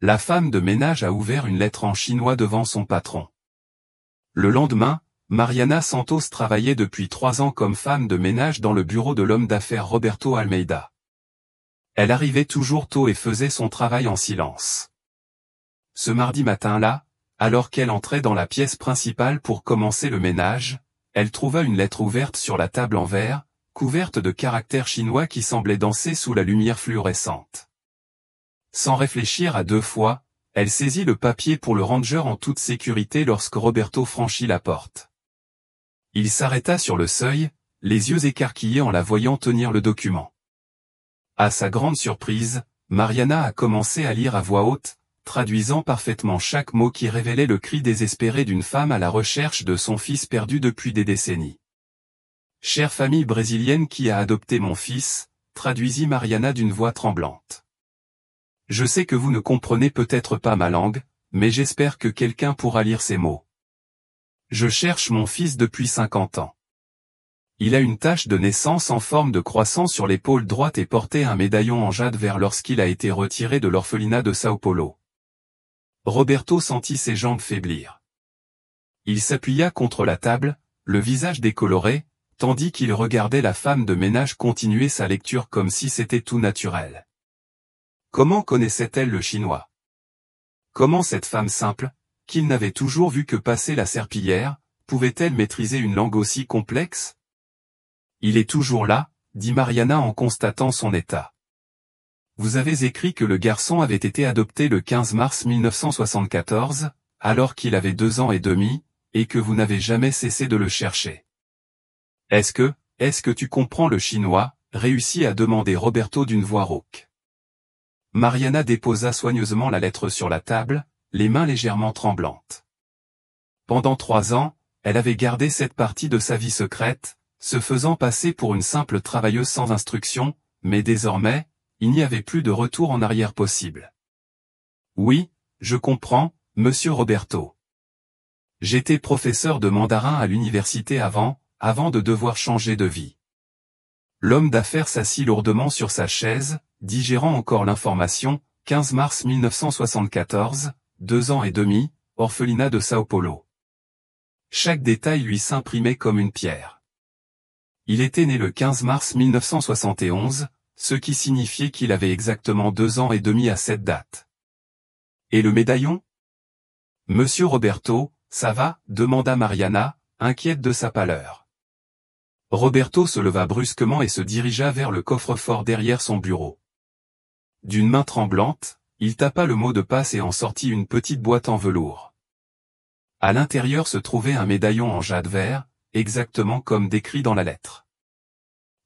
La femme de ménage a ouvert une lettre en chinois devant son patron. Le lendemain, Mariana Santos travaillait depuis 3 ans comme femme de ménage dans le bureau de l'homme d'affaires Roberto Almeida. Elle arrivait toujours tôt et faisait son travail en silence. Ce mardi matin-là, alors qu'elle entrait dans la pièce principale pour commencer le ménage, elle trouva une lettre ouverte sur la table en verre, couverte de caractères chinois qui semblaient danser sous la lumière fluorescente. Sans réfléchir à 2 fois, elle saisit le papier pour le ranger en toute sécurité lorsque Roberto franchit la porte. Il s'arrêta sur le seuil, les yeux écarquillés en la voyant tenir le document. À sa grande surprise, Mariana a commencé à lire à voix haute, traduisant parfaitement chaque mot qui révélait le cri désespéré d'une femme à la recherche de son fils perdu depuis des décennies. « Chère famille brésilienne qui a adopté mon fils », traduisit Mariana d'une voix tremblante. « Je sais que vous ne comprenez peut-être pas ma langue, mais j'espère que quelqu'un pourra lire ces mots. Je cherche mon fils depuis 50 ans. Il a une tache de naissance en forme de croissant sur l'épaule droite et portait un médaillon en jade vert lorsqu'il a été retiré de l'orphelinat de Sao Paulo. » Roberto sentit ses jambes faiblir. Il s'appuya contre la table, le visage décoloré, tandis qu'il regardait la femme de ménage continuer sa lecture comme si c'était tout naturel. Comment connaissait-elle le chinois? Comment cette femme simple, qu'il n'avait toujours vu que passer la serpillière, pouvait-elle maîtriser une langue aussi complexe? Il est toujours là, dit Mariana en constatant son état. Vous avez écrit que le garçon avait été adopté le 15 mars 1974, alors qu'il avait 2 ans et demi, et que vous n'avez jamais cessé de le chercher. Est-ce que tu comprends le chinois, réussit à demander Roberto d'une voix rauque. Mariana déposa soigneusement la lettre sur la table, les mains légèrement tremblantes. Pendant 3 ans, elle avait gardé cette partie de sa vie secrète, se faisant passer pour une simple travailleuse sans instruction, mais désormais, il n'y avait plus de retour en arrière possible. Oui, je comprends, monsieur Roberto. J'étais professeur de mandarin à l'université avant de devoir changer de vie. L'homme d'affaires s'assit lourdement sur sa chaise, digérant encore l'information, 15 mars 1974, 2 ans et demi, orphelinat de Sao Paulo. Chaque détail lui s'imprimait comme une pierre. Il était né le 15 mars 1971, ce qui signifiait qu'il avait exactement 2 ans et demi à cette date. Et le médaillon? Monsieur Roberto, ça va? Demanda Mariana, inquiète de sa pâleur. Roberto se leva brusquement et se dirigea vers le coffre-fort derrière son bureau. D'une main tremblante, il tapa le mot de passe et en sortit une petite boîte en velours. À l'intérieur se trouvait un médaillon en jade vert, exactement comme décrit dans la lettre.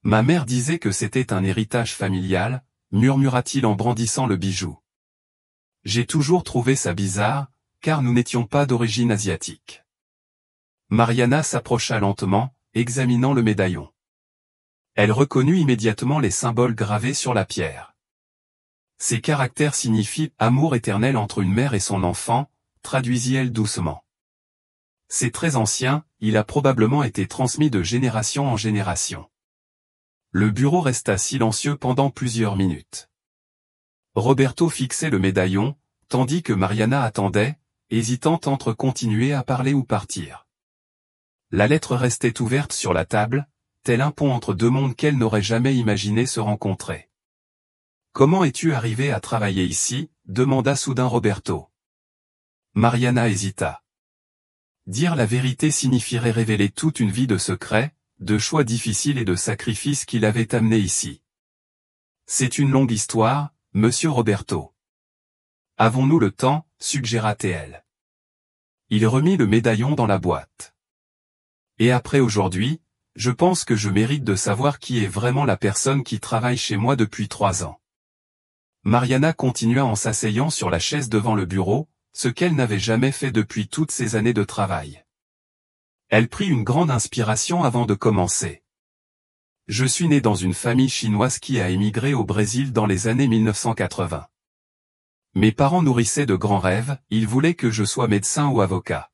Ma mère disait que c'était un héritage familial, murmura-t-il en brandissant le bijou. J'ai toujours trouvé ça bizarre, car nous n'étions pas d'origine asiatique. Mariana s'approcha lentement, examinant le médaillon. Elle reconnut immédiatement les symboles gravés sur la pierre. Ces caractères signifient « amour éternel entre une mère et son enfant », traduisit-elle doucement. C'est très ancien, il a probablement été transmis de génération en génération. Le bureau resta silencieux pendant plusieurs minutes. Roberto fixait le médaillon, tandis que Mariana attendait, hésitante entre continuer à parler ou partir. La lettre restait ouverte sur la table, tel un pont entre 2 mondes qu'elle n'aurait jamais imaginé se rencontrer. « Comment es-tu arrivé à travailler ici ?» demanda soudain Roberto. Mariana hésita. Dire la vérité signifierait révéler toute une vie de secrets, de choix difficiles et de sacrifices qui l'avaient amené ici. C'est une longue histoire, monsieur Roberto. Avons-nous le temps, suggéra-t-elle. Il remit le médaillon dans la boîte. Et après aujourd'hui, je pense que je mérite de savoir qui est vraiment la personne qui travaille chez moi depuis 3 ans. Mariana continua en s'asseyant sur la chaise devant le bureau, ce qu'elle n'avait jamais fait depuis toutes ces années de travail. Elle prit une grande inspiration avant de commencer. Je suis né dans une famille chinoise qui a émigré au Brésil dans les années 1980. Mes parents nourrissaient de grands rêves, ils voulaient que je sois médecin ou avocat.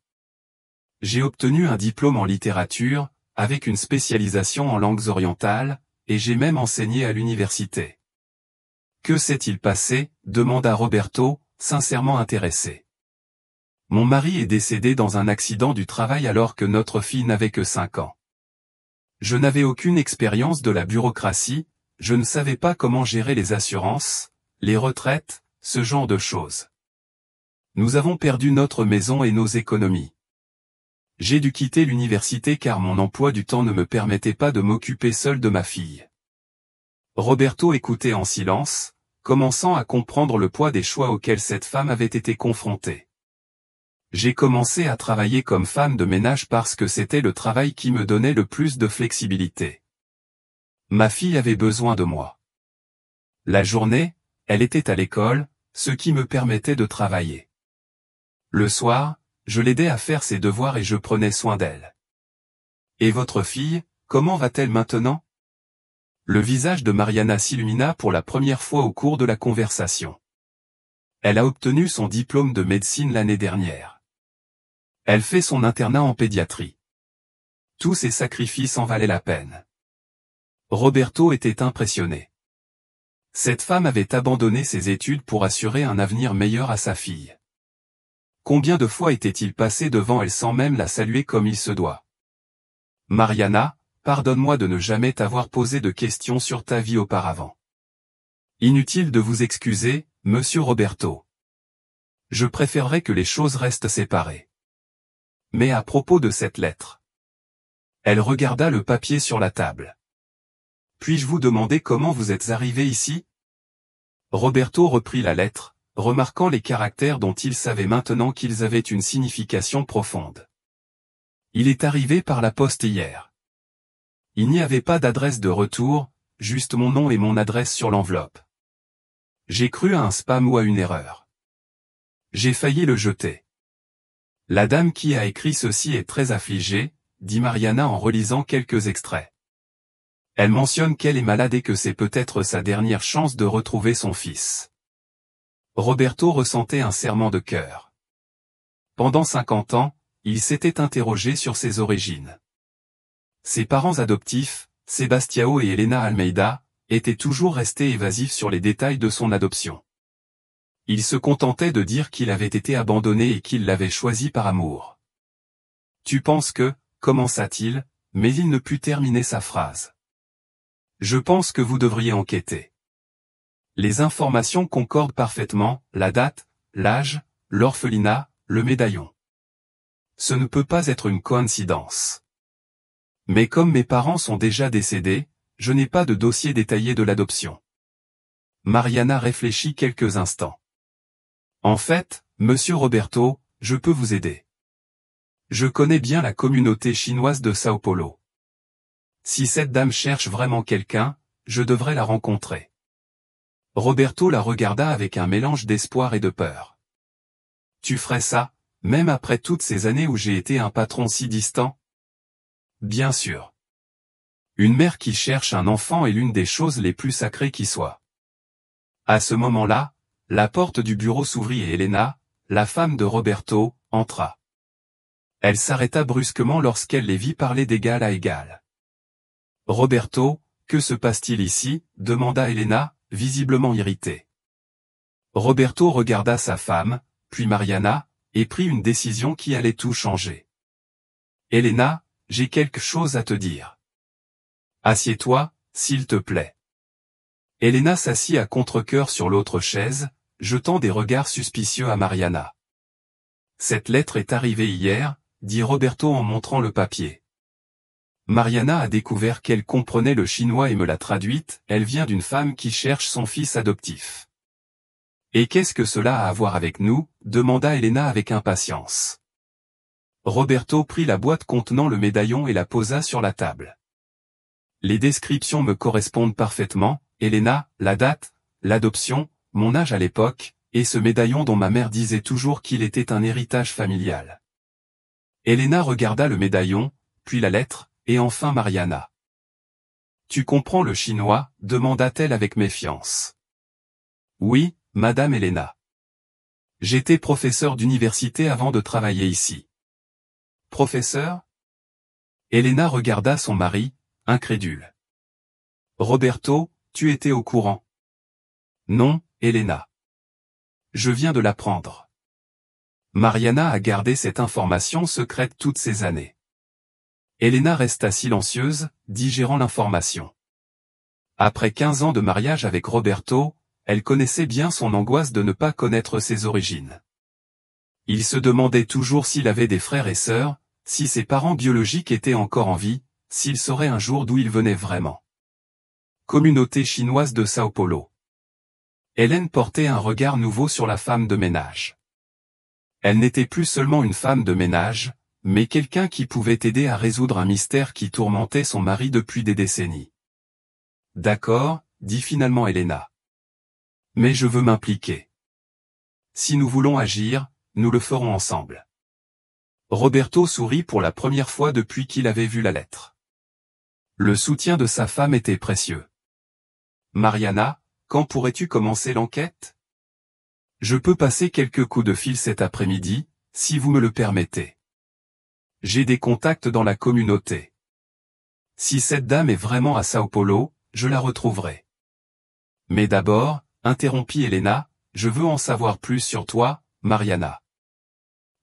J'ai obtenu un diplôme en littérature, avec une spécialisation en langues orientales, et j'ai même enseigné à l'université. Que s'est-il passé? Demanda Roberto, sincèrement intéressé. Mon mari est décédé dans un accident du travail alors que notre fille n'avait que 5 ans. Je n'avais aucune expérience de la bureaucratie, je ne savais pas comment gérer les assurances, les retraites, ce genre de choses. Nous avons perdu notre maison et nos économies. J'ai dû quitter l'université car mon emploi du temps ne me permettait pas de m'occuper seul de ma fille. Roberto écoutait en silence, commençant à comprendre le poids des choix auxquels cette femme avait été confrontée. J'ai commencé à travailler comme femme de ménage parce que c'était le travail qui me donnait le plus de flexibilité. Ma fille avait besoin de moi. La journée, elle était à l'école, ce qui me permettait de travailler. Le soir, je l'aidais à faire ses devoirs et je prenais soin d'elle. Et votre fille, comment va-t-elle maintenant? Le visage de Mariana s'illumina pour la première fois au cours de la conversation. Elle a obtenu son diplôme de médecine l'année dernière. Elle fait son internat en pédiatrie. Tous ces sacrifices en valaient la peine. Roberto était impressionné. Cette femme avait abandonné ses études pour assurer un avenir meilleur à sa fille. Combien de fois était-il passé devant elle sans même la saluer comme il se doit? Mariana, pardonne-moi de ne jamais t'avoir posé de questions sur ta vie auparavant. Inutile de vous excuser, monsieur Roberto. Je préférerais que les choses restent séparées. Mais à propos de cette lettre. Elle regarda le papier sur la table. Puis-je vous demander comment vous êtes arrivé ici? Roberto reprit la lettre, remarquant les caractères dont il savait maintenant qu'ils avaient une signification profonde. Il est arrivé par la poste hier. Il n'y avait pas d'adresse de retour, juste mon nom et mon adresse sur l'enveloppe. J'ai cru à un spam ou à une erreur. J'ai failli le jeter. La dame qui a écrit ceci est très affligée, dit Mariana en relisant quelques extraits. Elle mentionne qu'elle est malade et que c'est peut-être sa dernière chance de retrouver son fils. Roberto ressentait un serrement de cœur. Pendant 50 ans, il s'était interrogé sur ses origines. Ses parents adoptifs, Sebastião et Helena Almeida, étaient toujours restés évasifs sur les détails de son adoption. Il se contentait de dire qu'il avait été abandonné et qu'il l'avait choisi par amour. Tu penses que, commença-t-il, mais il ne put terminer sa phrase. Je pense que vous devriez enquêter. Les informations concordent parfaitement, la date, l'âge, l'orphelinat, le médaillon. Ce ne peut pas être une coïncidence. Mais comme mes parents sont déjà décédés, je n'ai pas de dossier détaillé de l'adoption. Mariana réfléchit quelques instants. En fait, monsieur Roberto, je peux vous aider. Je connais bien la communauté chinoise de Sao Paulo. Si cette dame cherche vraiment quelqu'un, je devrais la rencontrer. Roberto la regarda avec un mélange d'espoir et de peur. Tu ferais ça, même après toutes ces années où j'ai été un patron si distant? Bien sûr. Une mère qui cherche un enfant est l'une des choses les plus sacrées qui soient. À ce moment-là, la porte du bureau s'ouvrit et Helena, la femme de Roberto, entra. Elle s'arrêta brusquement lorsqu'elle les vit parler d'égal à égal. Roberto, que se passe-t-il ici? Demanda Helena, visiblement irritée. Roberto regarda sa femme, puis Mariana, et prit une décision qui allait tout changer. Helena, j'ai quelque chose à te dire. Assieds-toi, s'il te plaît. Helena s'assit à contre-cœur sur l'autre chaise, jetant des regards suspicieux à Mariana. Cette lettre est arrivée hier, dit Roberto en montrant le papier. Mariana a découvert qu'elle comprenait le chinois et me l'a traduite, elle vient d'une femme qui cherche son fils adoptif. Et qu'est-ce que cela a à voir avec nous? Demanda Helena avec impatience. Roberto prit la boîte contenant le médaillon et la posa sur la table. Les descriptions me correspondent parfaitement, Helena, la date, l'adoption, mon âge à l'époque, et ce médaillon dont ma mère disait toujours qu'il était un héritage familial. Helena regarda le médaillon, puis la lettre, et enfin Mariana. Tu comprends le chinois? Demanda-t-elle avec méfiance. Oui, madame Helena. J'étais professeur d'université avant de travailler ici. Professeur? Helena regarda son mari, incrédule. Roberto, tu étais au courant? Non, Helena. Je viens de l'apprendre. Mariana a gardé cette information secrète toutes ces années. Elena resta silencieuse, digérant l'information. Après 15 ans de mariage avec Roberto, elle connaissait bien son angoisse de ne pas connaître ses origines. Il se demandait toujours s'il avait des frères et sœurs, si ses parents biologiques étaient encore en vie, s'il saurait un jour d'où il venait vraiment. Communauté chinoise de Sao Paulo. Hélène portait un regard nouveau sur la femme de ménage. Elle n'était plus seulement une femme de ménage, mais quelqu'un qui pouvait aider à résoudre un mystère qui tourmentait son mari depuis des décennies. D'accord, dit finalement Elena. Mais je veux m'impliquer. Si nous voulons agir, nous le ferons ensemble. Roberto sourit pour la première fois depuis qu'il avait vu la lettre. Le soutien de sa femme était précieux. Mariana, quand pourrais-tu commencer l'enquête? Je peux passer quelques coups de fil cet après-midi, si vous me le permettez. J'ai des contacts dans la communauté. Si cette dame est vraiment à Sao Paulo, je la retrouverai. Mais d'abord, interrompit Elena, je veux en savoir plus sur toi, Mariana.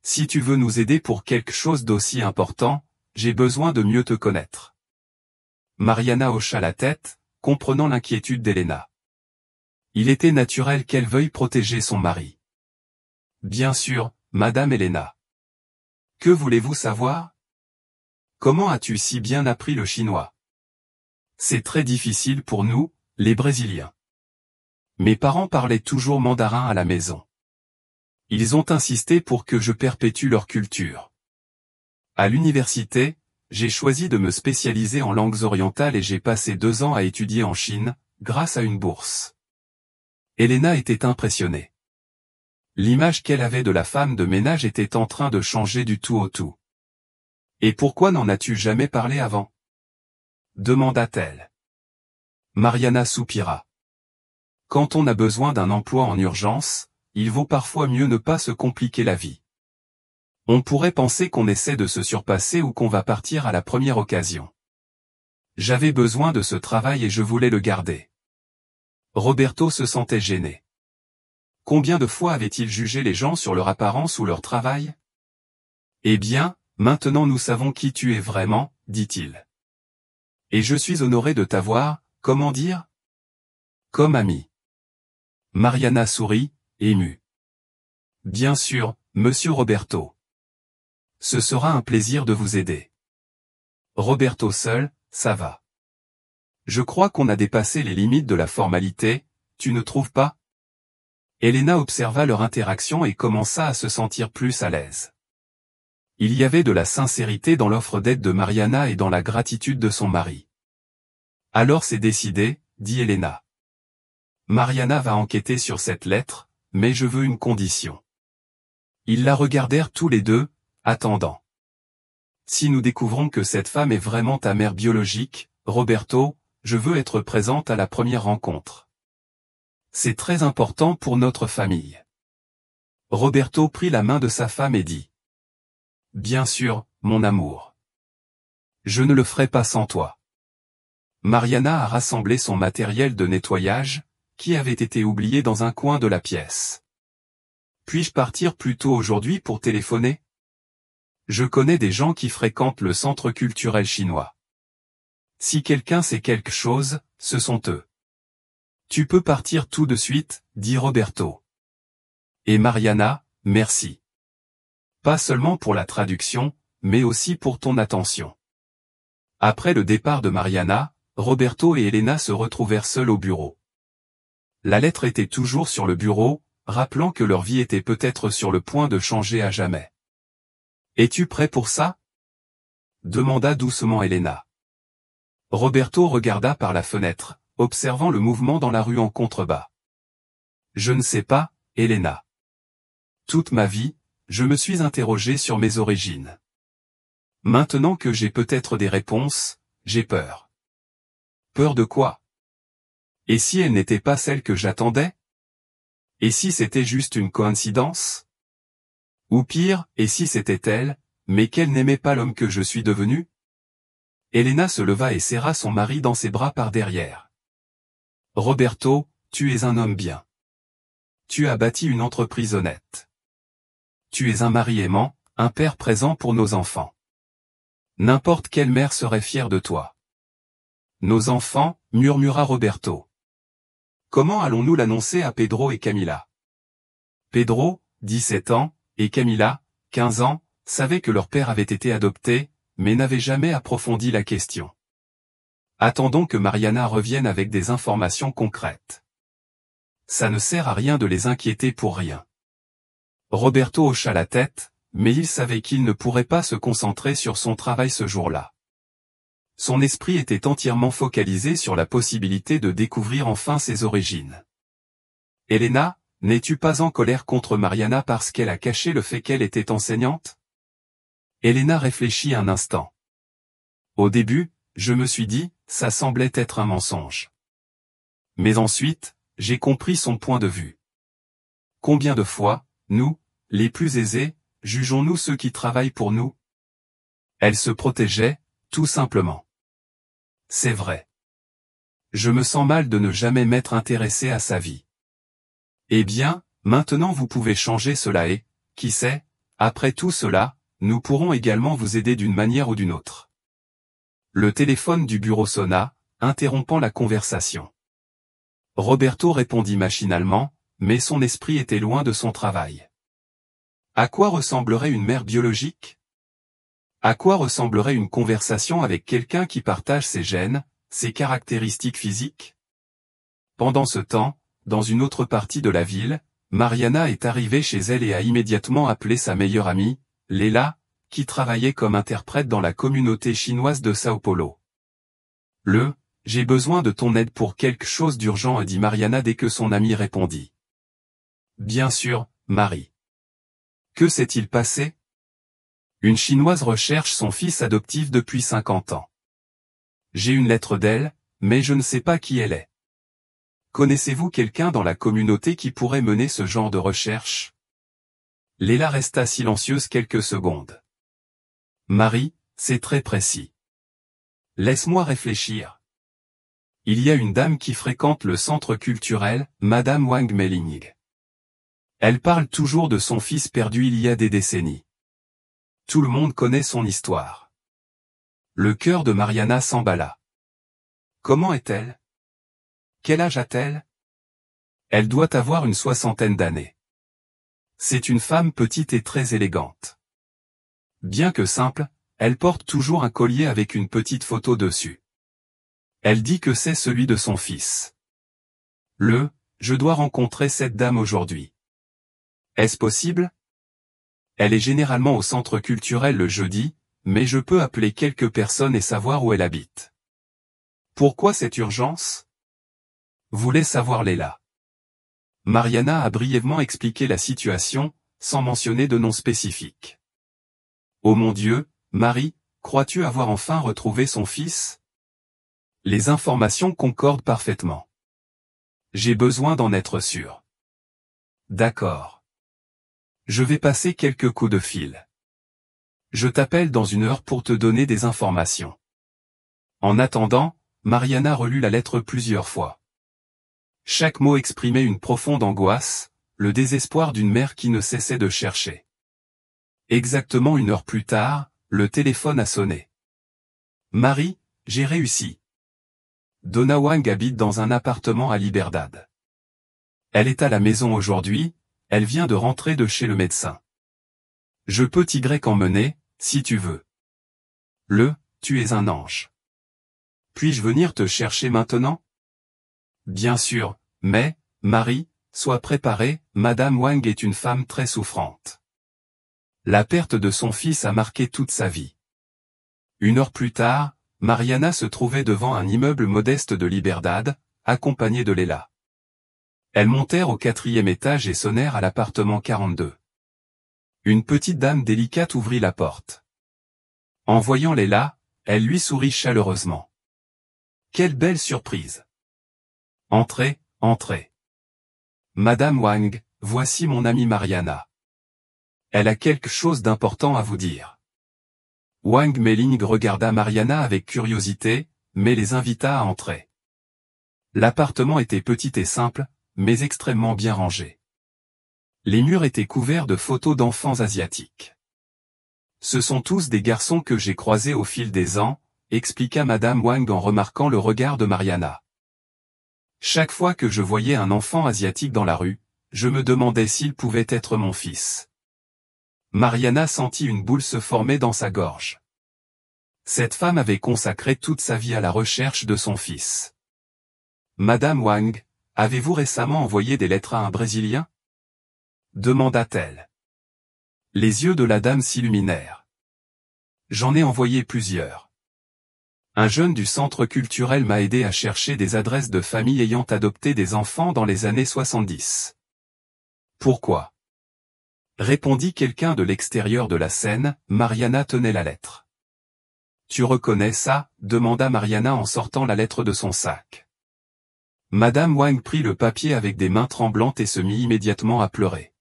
Si tu veux nous aider pour quelque chose d'aussi important, j'ai besoin de mieux te connaître. Mariana hocha la tête, comprenant l'inquiétude d'Elena. Il était naturel qu'elle veuille protéger son mari. Bien sûr, Madame Elena. Que voulez-vous savoir? Comment as-tu si bien appris le chinois? C'est très difficile pour nous, les Brésiliens. Mes parents parlaient toujours mandarin à la maison. Ils ont insisté pour que je perpétue leur culture. À l'université, j'ai choisi de me spécialiser en langues orientales et j'ai passé 2 ans à étudier en Chine, grâce à une bourse. Elena était impressionnée. L'image qu'elle avait de la femme de ménage était en train de changer du tout au tout. Et pourquoi n'en as-tu jamais parlé avant? Demanda-t-elle. Mariana soupira. Quand on a besoin d'un emploi en urgence, il vaut parfois mieux ne pas se compliquer la vie. On pourrait penser qu'on essaie de se surpasser ou qu'on va partir à la première occasion. J'avais besoin de ce travail et je voulais le garder. Roberto se sentait gêné. Combien de fois avait-il jugé les gens sur leur apparence ou leur travail? Eh bien, maintenant nous savons qui tu es vraiment, dit-il. Et je suis honoré de t'avoir, comment dire? Comme ami. Mariana sourit, émue. Bien sûr, monsieur Roberto. Ce sera un plaisir de vous aider. Roberto seul, ça va. Je crois qu'on a dépassé les limites de la formalité, tu ne trouves pas? Elena observa leur interaction et commença à se sentir plus à l'aise. Il y avait de la sincérité dans l'offre d'aide de Mariana et dans la gratitude de son mari. Alors c'est décidé, dit Elena. Mariana va enquêter sur cette lettre, mais je veux une condition. Ils la regardèrent tous les deux, attendant. Si nous découvrons que cette femme est vraiment ta mère biologique, Roberto, je veux être présente à la première rencontre. C'est très important pour notre famille. Roberto prit la main de sa femme et dit. Bien sûr, mon amour. Je ne le ferai pas sans toi. Mariana a rassemblé son matériel de nettoyage, qui avait été oublié dans un coin de la pièce. Puis-je partir plus tôt aujourd'hui pour téléphoner? Je connais des gens qui fréquentent le centre culturel chinois. Si quelqu'un sait quelque chose, ce sont eux. Tu peux partir tout de suite, dit Roberto. Et Mariana, merci. Pas seulement pour la traduction, mais aussi pour ton attention. Après le départ de Mariana, Roberto et Elena se retrouvèrent seuls au bureau. La lettre était toujours sur le bureau, rappelant que leur vie était peut-être sur le point de changer à jamais. Es-tu prêt pour ça? Demanda doucement Elena. Roberto regarda par la fenêtre, observant le mouvement dans la rue en contrebas. Je ne sais pas, Elena. Toute ma vie, je me suis interrogé sur mes origines. Maintenant que j'ai peut-être des réponses, j'ai peur. Peur de quoi? Et si elle n'était pas celle que j'attendais? Et si c'était juste une coïncidence? Ou pire, et si c'était elle, mais qu'elle n'aimait pas l'homme que je suis devenu? Elena se leva et serra son mari dans ses bras par derrière. Roberto, tu es un homme bien. tu as bâti une entreprise honnête. Tu es un mari aimant, un père présent pour nos enfants. N'importe quelle mère serait fière de toi. Nos enfants, murmura Roberto. Comment allons-nous l'annoncer à Pedro et Camila? Pedro, 17 ans, et Camila, 15 ans, savaient que leur père avait été adopté, mais n'avaient jamais approfondi la question. Attendons que Mariana revienne avec des informations concrètes. Ça ne sert à rien de les inquiéter pour rien. Roberto hocha la tête, mais il savait qu'il ne pourrait pas se concentrer sur son travail ce jour-là. Son esprit était entièrement focalisé sur la possibilité de découvrir enfin ses origines. Elena, n'es-tu pas en colère contre Mariana parce qu'elle a caché le fait qu'elle était enseignante? Elena réfléchit un instant. Au début, je me suis dit, ça semblait être un mensonge. Mais ensuite, j'ai compris son point de vue. Combien de fois, nous, les plus aisés, jugeons-nous ceux qui travaillent pour nous? Elle se protégeait, tout simplement. C'est vrai. Je me sens mal de ne jamais m'être intéressé à sa vie. Eh bien, maintenant vous pouvez changer cela et, qui sait, après tout cela, nous pourrons également vous aider d'une manière ou d'une autre. Le téléphone du bureau sonna, interrompant la conversation. Roberto répondit machinalement, mais son esprit était loin de son travail. À quoi ressemblerait une mère biologique? À quoi ressemblerait une conversation avec quelqu'un qui partage ses gènes, ses caractéristiques physiques? Pendant ce temps, dans une autre partie de la ville, Mariana est arrivée chez elle et a immédiatement appelé sa meilleure amie, Leila, qui travaillait comme interprète dans la communauté chinoise de Sao Paulo. J'ai besoin de ton aide pour quelque chose d'urgent, a dit Mariana dès que son amie répondit. Bien sûr, Marie. Que s'est-il passé? Une Chinoise recherche son fils adoptif depuis 50 ans. J'ai une lettre d'elle, mais je ne sais pas qui elle est. Connaissez-vous quelqu'un dans la communauté qui pourrait mener ce genre de recherche? Leila resta silencieuse quelques secondes. Marie, c'est très précis. Laisse-moi réfléchir. Il y a une dame qui fréquente le centre culturel, Madame Wang Meling. Elle parle toujours de son fils perdu il y a des décennies. Tout le monde connaît son histoire. Le cœur de Mariana s'emballa. Comment est-elle? Quel âge a-t-elle? Elle doit avoir une 60aine d'années. C'est une femme petite et très élégante. Bien que simple, elle porte toujours un collier avec une petite photo dessus. Elle dit que c'est celui de son fils. Je dois rencontrer cette dame aujourd'hui. Est-ce possible? Elle est généralement au centre culturel le jeudi, mais je peux appeler quelques personnes et savoir où elle habite. Pourquoi cette urgence? Voulait savoir Leila. Mariana a brièvement expliqué la situation, sans mentionner de nom spécifique. Oh mon Dieu, Marie, crois-tu avoir enfin retrouvé son fils? Les informations concordent parfaitement. J'ai besoin d'en être sûr. D'accord. Je vais passer quelques coups de fil. Je t'appelle dans une heure pour te donner des informations. En attendant, Mariana relut la lettre plusieurs fois. Chaque mot exprimait une profonde angoisse, le désespoir d'une mère qui ne cessait de chercher. Exactement une heure plus tard, le téléphone a sonné. Marie, j'ai réussi. Donna Wang habite dans un appartement à Liberdad. Elle est à la maison aujourd'hui, elle vient de rentrer de chez le médecin. Je peux t'emmener, si tu veux. Tu es un ange. Puis-je venir te chercher maintenant? Bien sûr, mais, Marie, sois préparée, Madame Wang est une femme très souffrante. La perte de son fils a marqué toute sa vie. Une heure plus tard, Mariana se trouvait devant un immeuble modeste de Liberdad, accompagnée de Leila. Elles montèrent au 4e étage et sonnèrent à l'appartement 42. Une petite dame délicate ouvrit la porte. En voyant Leila, elle lui sourit chaleureusement. Quelle belle surprise! Entrez, entrez. Madame Wang, voici mon amie Mariana. Elle a quelque chose d'important à vous dire. Wang Meling regarda Mariana avec curiosité, mais les invita à entrer. L'appartement était petit et simple, mais extrêmement bien rangé. Les murs étaient couverts de photos d'enfants asiatiques. Ce sont tous des garçons que j'ai croisés au fil des ans, expliqua Madame Wang en remarquant le regard de Mariana. Chaque fois que je voyais un enfant asiatique dans la rue, je me demandais s'il pouvait être mon fils. Mariana sentit une boule se former dans sa gorge. Cette femme avait consacré toute sa vie à la recherche de son fils. Madame Wang, avez-vous récemment envoyé des lettres à un Brésilien? Demanda-t-elle. Les yeux de la dame s'illuminèrent. J'en ai envoyé plusieurs. Un jeune du centre culturel m'a aidé à chercher des adresses de familles ayant adopté des enfants dans les années 70. Pourquoi? Répondit quelqu'un de l'extérieur de la scène. Mariana tenait la lettre. Tu reconnais ça? Demanda Mariana en sortant la lettre de son sac. Madame Wang prit le papier avec des mains tremblantes et se mit immédiatement à pleurer.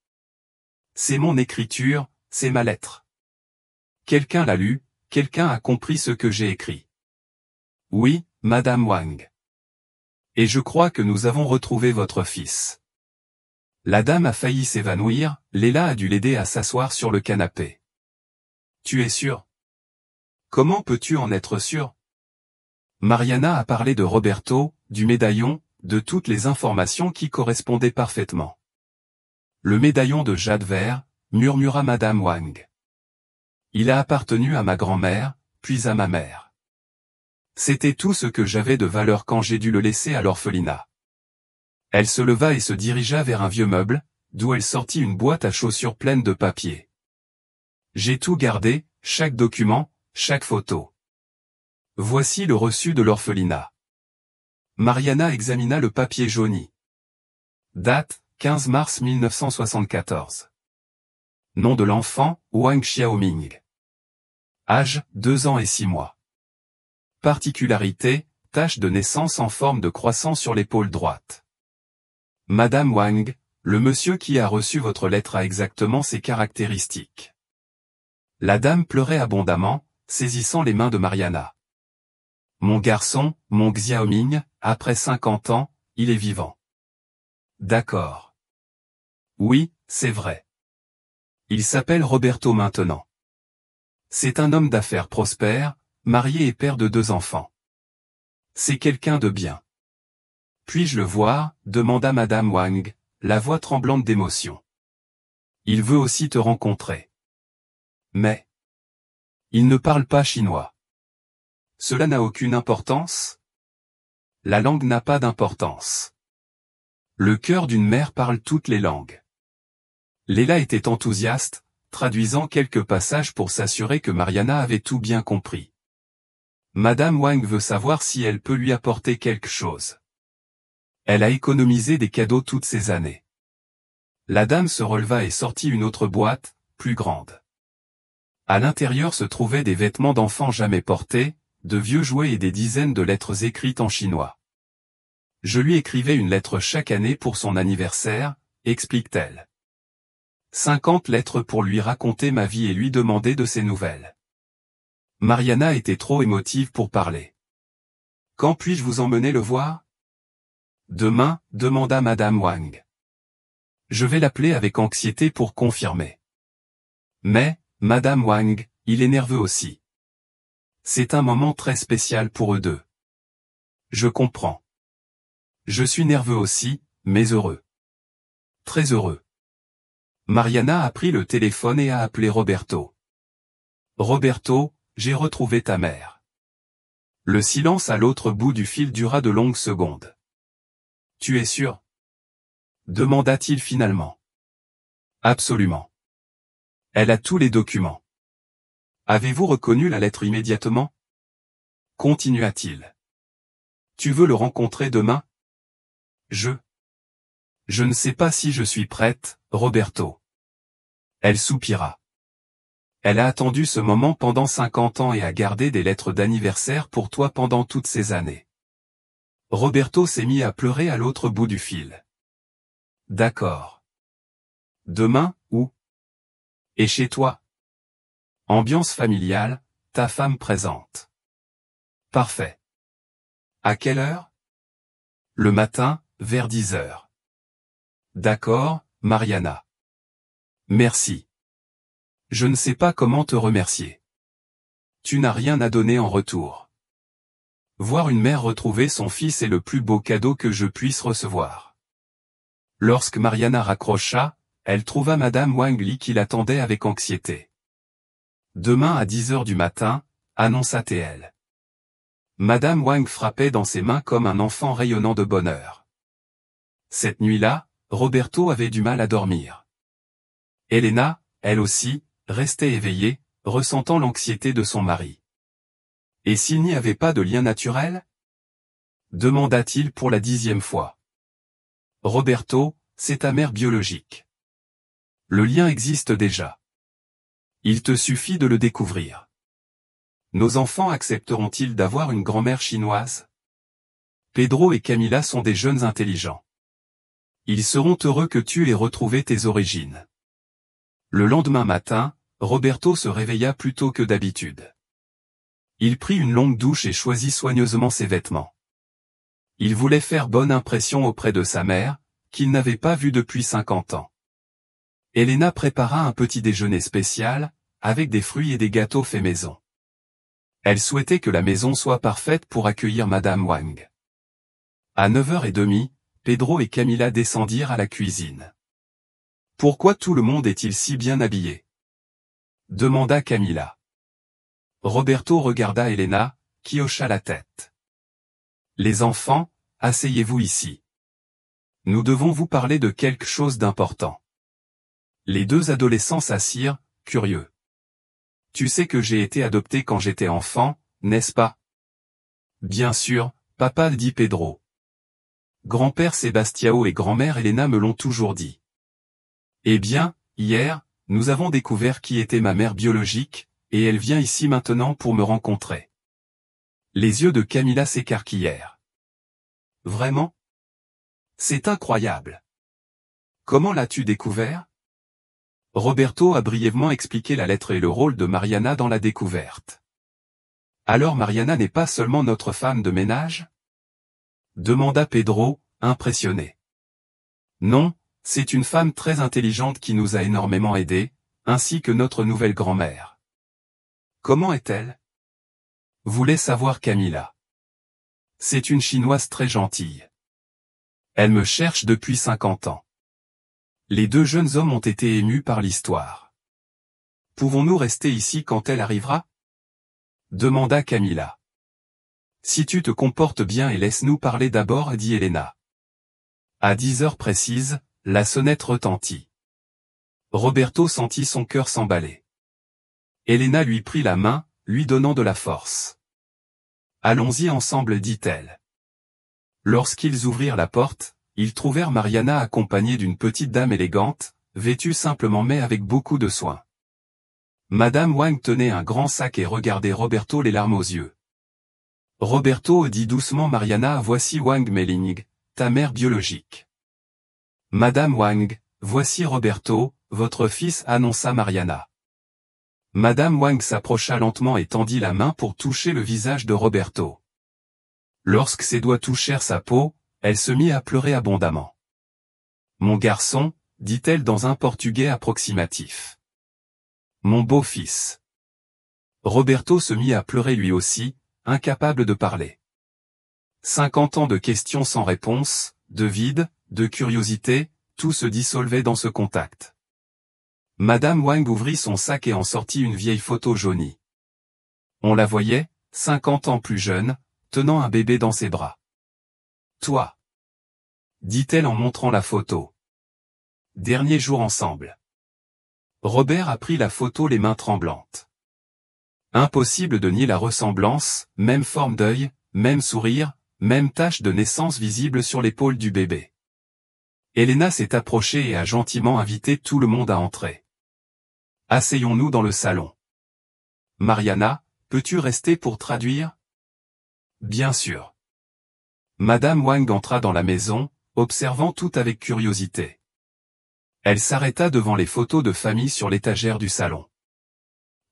C'est mon écriture, c'est ma lettre. Quelqu'un l'a lu, quelqu'un a compris ce que j'ai écrit. Oui, Madame Wang. Et je crois que nous avons retrouvé votre fils. La dame a failli s'évanouir, Léla a dû l'aider à s'asseoir sur le canapé. Tu es sûr? Comment peux-tu en être sûr? Mariana a parlé de Roberto, du médaillon, de toutes les informations qui correspondaient parfaitement. Le médaillon de jade vert, murmura Madame Wang. Il a appartenu à ma grand-mère, puis à ma mère. C'était tout ce que j'avais de valeur quand j'ai dû le laisser à l'orphelinat. Elle se leva et se dirigea vers un vieux meuble, d'où elle sortit une boîte à chaussures pleine de papier. J'ai tout gardé, chaque document, chaque photo. Voici le reçu de l'orphelinat. Mariana examina le papier jauni. Date, 15 mars 1974. Nom de l'enfant, Wang Xiaoming. Âge, 2 ans et 6 mois. Particularité, tache de naissance en forme de croissant sur l'épaule droite. Madame Wang, le monsieur qui a reçu votre lettre a exactement ces caractéristiques. La dame pleurait abondamment, saisissant les mains de Mariana. Mon garçon, mon Xiaoming, après 50 ans, il est vivant. D'accord. Oui, c'est vrai. Il s'appelle Roberto maintenant. C'est un homme d'affaires prospère, marié et père de 2 enfants. C'est quelqu'un de bien. Puis-je le voir? Demanda Madame Wang, la voix tremblante d'émotion. Il veut aussi te rencontrer. Mais il ne parle pas chinois. Cela n'a aucune importance? La langue n'a pas d'importance. Le cœur d'une mère parle toutes les langues. Léla était enthousiaste, traduisant quelques passages pour s'assurer que Mariana avait tout bien compris. Madame Wang veut savoir si elle peut lui apporter quelque chose. Elle a économisé des cadeaux toutes ces années. La dame se releva et sortit une autre boîte, plus grande. À l'intérieur se trouvaient des vêtements d'enfants jamais portés, de vieux jouets et des dizaines de lettres écrites en chinois. Je lui écrivais une lettre chaque année pour son anniversaire, explique-t-elle. 50 lettres pour lui raconter ma vie et lui demander de ses nouvelles. Mariana était trop émotive pour parler. Quand puis-je vous emmener le voir? Demain, demanda Madame Wang. Je vais l'appeler avec anxiété pour confirmer. Mais, Madame Wang, il est nerveux aussi. C'est un moment très spécial pour eux deux. Je comprends. Je suis nerveux aussi, mais heureux. Très heureux. Mariana a pris le téléphone et a appelé Roberto. Roberto, j'ai retrouvé ta mère. Le silence à l'autre bout du fil dura de longues secondes. Tu es sûr? Demanda-t-il finalement. Absolument. Elle a tous les documents. Avez-vous reconnu la lettre immédiatement? Continua-t-il. Tu veux le rencontrer demain? Je ne sais pas si je suis prête, Roberto. Elle soupira. Elle a attendu ce moment pendant 50 ans et a gardé des lettres d'anniversaire pour toi pendant toutes ces années. Roberto s'est mis à pleurer à l'autre bout du fil. D'accord. Demain, où? Et chez toi? Ambiance familiale, ta femme présente. Parfait. À quelle heure? Le matin, vers 10 heures. D'accord, Mariana. Merci. Je ne sais pas comment te remercier. Tu n'as rien à donner en retour. Voir une mère retrouver son fils est le plus beau cadeau que je puisse recevoir. Lorsque Mariana raccrocha, elle trouva Madame Wang Li qui l'attendait avec anxiété. Demain à 10 heures du matin, annonça-t-elle. Madame Wang frappait dans ses mains comme un enfant rayonnant de bonheur. Cette nuit-là, Roberto avait du mal à dormir. Elena, elle aussi, restait éveillée, ressentant l'anxiété de son mari. Et s'il n'y avait pas de lien naturel? Demanda-t-il pour la 10e fois. Roberto, c'est ta mère biologique. Le lien existe déjà. Il te suffit de le découvrir. Nos enfants accepteront-ils d'avoir une grand-mère chinoise? Pedro et Camila sont des jeunes intelligents. Ils seront heureux que tu aies retrouvé tes origines. Le lendemain matin, Roberto se réveilla plus tôt que d'habitude. Il prit une longue douche et choisit soigneusement ses vêtements. Il voulait faire bonne impression auprès de sa mère, qu'il n'avait pas vue depuis 50 ans. Elena prépara un petit déjeuner spécial, avec des fruits et des gâteaux faits maison. Elle souhaitait que la maison soit parfaite pour accueillir Madame Wang. À 9h30, Pedro et Camila descendirent à la cuisine. « Pourquoi tout le monde est-il si bien habillé ?» demanda Camila. Roberto regarda Elena, qui hocha la tête. « Les enfants, asseyez-vous ici. Nous devons vous parler de quelque chose d'important. » Les deux adolescents s'assirent, curieux. « Tu sais que j'ai été adopté quand j'étais enfant, n'est-ce pas? » « Bien sûr, papa, dit Pedro. Grand-père Sébastiao et grand-mère Elena me l'ont toujours dit. Eh bien, hier, nous avons découvert qui était ma mère biologique, et elle vient ici maintenant pour me rencontrer. » Les yeux de Camila s'écarquillèrent. « Vraiment? C'est incroyable. Comment l'as-tu découvert? » Roberto a brièvement expliqué la lettre et le rôle de Mariana dans la découverte. « Alors Mariana n'est pas seulement notre femme de ménage? » demanda Pedro, impressionné. « Non, c'est une femme très intelligente qui nous a énormément aidés, ainsi que notre nouvelle grand-mère. »« Comment est-elle? » voulait savoir Camila. « C'est une Chinoise très gentille. Elle me cherche depuis 50 ans. » Les deux jeunes hommes ont été émus par l'histoire. « Pouvons-nous rester ici quand elle arrivera? » demanda Camila. « Si tu te comportes bien et laisse-nous parler d'abord, dit Elena. » À 10 heures précises, la sonnette retentit. Roberto sentit son cœur s'emballer. Elena lui prit la main, lui donnant de la force. « Allons-y ensemble, dit-elle. » Lorsqu'ils ouvrirent la porte, ils trouvèrent Mariana accompagnée d'une petite dame élégante, vêtue simplement mais avec beaucoup de soin. Madame Wang tenait un grand sac et regardait Roberto les larmes aux yeux. Roberto dit doucement Mariana, voici Wang Meling, ta mère biologique. Madame Wang, voici Roberto, votre fils, annonça Mariana. Madame Wang s'approcha lentement et tendit la main pour toucher le visage de Roberto. Lorsque ses doigts touchèrent sa peau, elle se mit à pleurer abondamment. Mon garçon, dit-elle dans un portugais approximatif. Mon beau-fils. Roberto se mit à pleurer lui aussi, incapable de parler. 50 ans de questions sans réponse, de vide, de curiosité, tout se dissolvait dans ce contact. Madame Wang ouvrit son sac et en sortit une vieille photo jaunie. On la voyait, 50 ans plus jeune, tenant un bébé dans ses bras. Toi, dit-elle en montrant la photo. Dernier jour ensemble. Robert a pris la photo les mains tremblantes. Impossible de nier la ressemblance, même forme d'œil, même sourire, même tache de naissance visible sur l'épaule du bébé. Elena s'est approchée et a gentiment invité tout le monde à entrer. Asseyons-nous dans le salon. Mariana, peux-tu rester pour traduire? Bien sûr. Madame Wang entra dans la maison, observant tout avec curiosité. Elle s'arrêta devant les photos de famille sur l'étagère du salon.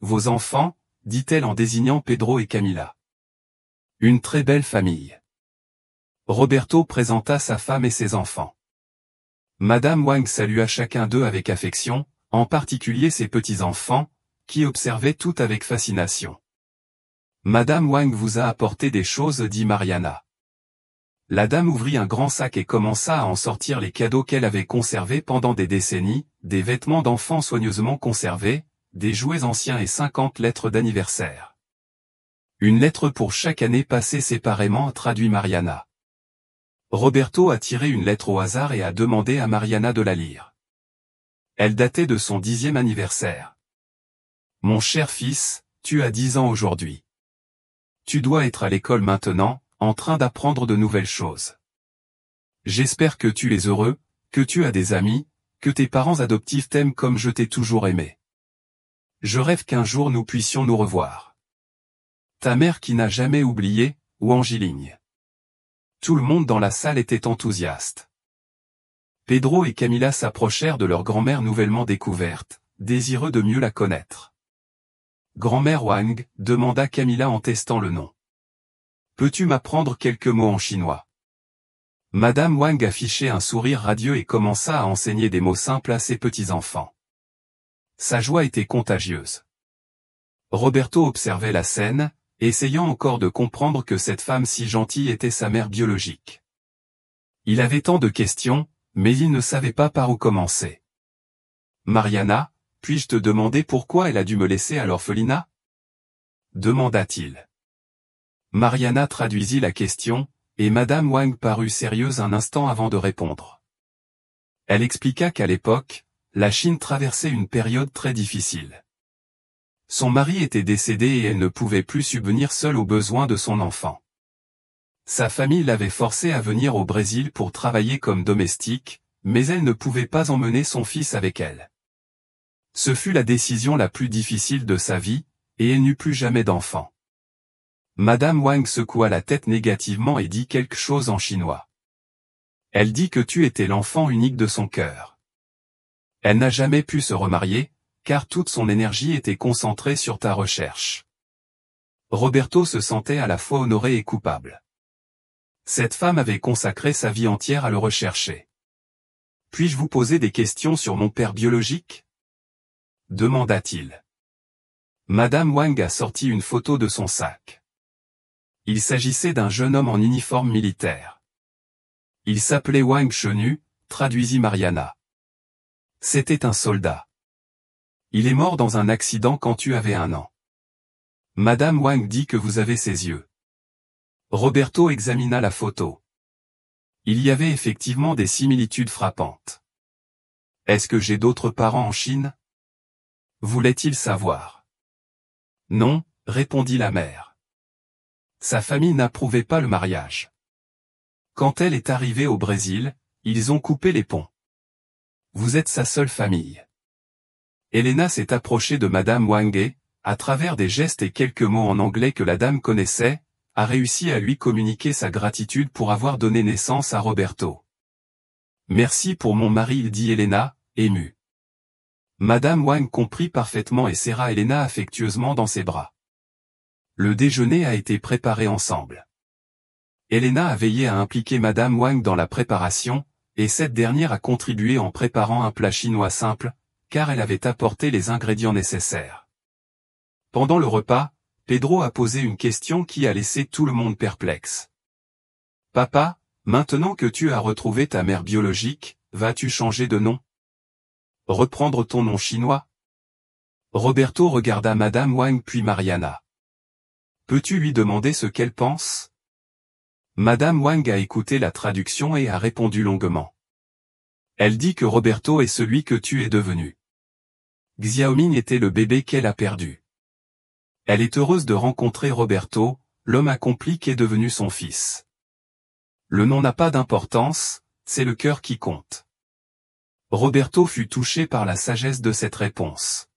Vos enfants, dit-elle en désignant Pedro et Camila. Une très belle famille. Roberto présenta sa femme et ses enfants. Madame Wang salua chacun d'eux avec affection, en particulier ses petits-enfants, qui observaient tout avec fascination. Madame Wang vous a apporté des choses, dit Mariana. La dame ouvrit un grand sac et commença à en sortir les cadeaux qu'elle avait conservés pendant des décennies, des vêtements d'enfants soigneusement conservés, des jouets anciens et 50 lettres d'anniversaire. Une lettre pour chaque année passée séparément, traduit Mariana. Roberto a tiré une lettre au hasard et a demandé à Mariana de la lire. Elle datait de son 10e anniversaire. Mon cher fils, tu as 10 ans aujourd'hui. Tu dois être à l'école maintenant, en train d'apprendre de nouvelles choses. J'espère que tu es heureux, que tu as des amis, que tes parents adoptifs t'aiment comme je t'ai toujours aimé. Je rêve qu'un jour nous puissions nous revoir. Ta mère qui n'a jamais oublié, ou Angiligne. Tout le monde dans la salle était enthousiaste. Pedro et Camila s'approchèrent de leur grand-mère nouvellement découverte, désireux de mieux la connaître. Grand-mère Wang, demanda Camila en testant le nom. Peux-tu m'apprendre quelques mots en chinois? Madame Wang affichait un sourire radieux et commença à enseigner des mots simples à ses petits-enfants. Sa joie était contagieuse. Roberto observait la scène, essayant encore de comprendre que cette femme si gentille était sa mère biologique. Il avait tant de questions, mais il ne savait pas par où commencer. Mariana, puis-je te demander pourquoi elle a dû me laisser à l'orphelinat? Demanda-t-il. Mariana traduisit la question, et Madame Wang parut sérieuse un instant avant de répondre. Elle expliqua qu'à l'époque, la Chine traversait une période très difficile. Son mari était décédé et elle ne pouvait plus subvenir seule aux besoins de son enfant. Sa famille l'avait forcée à venir au Brésil pour travailler comme domestique, mais elle ne pouvait pas emmener son fils avec elle. Ce fut la décision la plus difficile de sa vie, et elle n'eut plus jamais d'enfant. Madame Wang secoua la tête négativement et dit quelque chose en chinois. Elle dit que tu étais l'enfant unique de son cœur. Elle n'a jamais pu se remarier, car toute son énergie était concentrée sur ta recherche. Roberto se sentait à la fois honoré et coupable. Cette femme avait consacré sa vie entière à le rechercher. Puis-je vous poser des questions sur mon père biologique? Demanda-t-il. Madame Wang a sorti une photo de son sac. Il s'agissait d'un jeune homme en uniforme militaire. Il s'appelait Wang Chenu, traduisit Mariana. C'était un soldat. Il est mort dans un accident quand tu avais 1 an. Madame Wang dit que vous avez ses yeux. Roberto examina la photo. Il y avait effectivement des similitudes frappantes. Est-ce que j'ai d'autres parents en Chine? Voulait-il savoir. Non, répondit la mère. Sa famille n'approuvait pas le mariage. Quand elle est arrivée au Brésil, ils ont coupé les ponts. Vous êtes sa seule famille. Elena s'est approchée de Madame Wang et, à travers des gestes et quelques mots en anglais que la dame connaissait, a réussi à lui communiquer sa gratitude pour avoir donné naissance à Roberto. Merci pour mon mari, dit Elena, émue. Madame Wang comprit parfaitement et serra Elena affectueusement dans ses bras. Le déjeuner a été préparé ensemble. Elena a veillé à impliquer Madame Wang dans la préparation, et cette dernière a contribué en préparant un plat chinois simple, car elle avait apporté les ingrédients nécessaires. Pendant le repas, Pedro a posé une question qui a laissé tout le monde perplexe. Papa, maintenant que tu as retrouvé ta mère biologique, vas-tu changer de nom? Reprendre ton nom chinois? Roberto regarda Madame Wang puis Mariana. Peux-tu lui demander ce qu'elle pense? Madame Wang a écouté la traduction et a répondu longuement. Elle dit que Roberto est celui que tu es devenu. Xiaoming était le bébé qu'elle a perdu. Elle est heureuse de rencontrer Roberto, l'homme accompli qu'est devenu son fils. Le nom n'a pas d'importance, c'est le cœur qui compte. Roberto fut touché par la sagesse de cette réponse.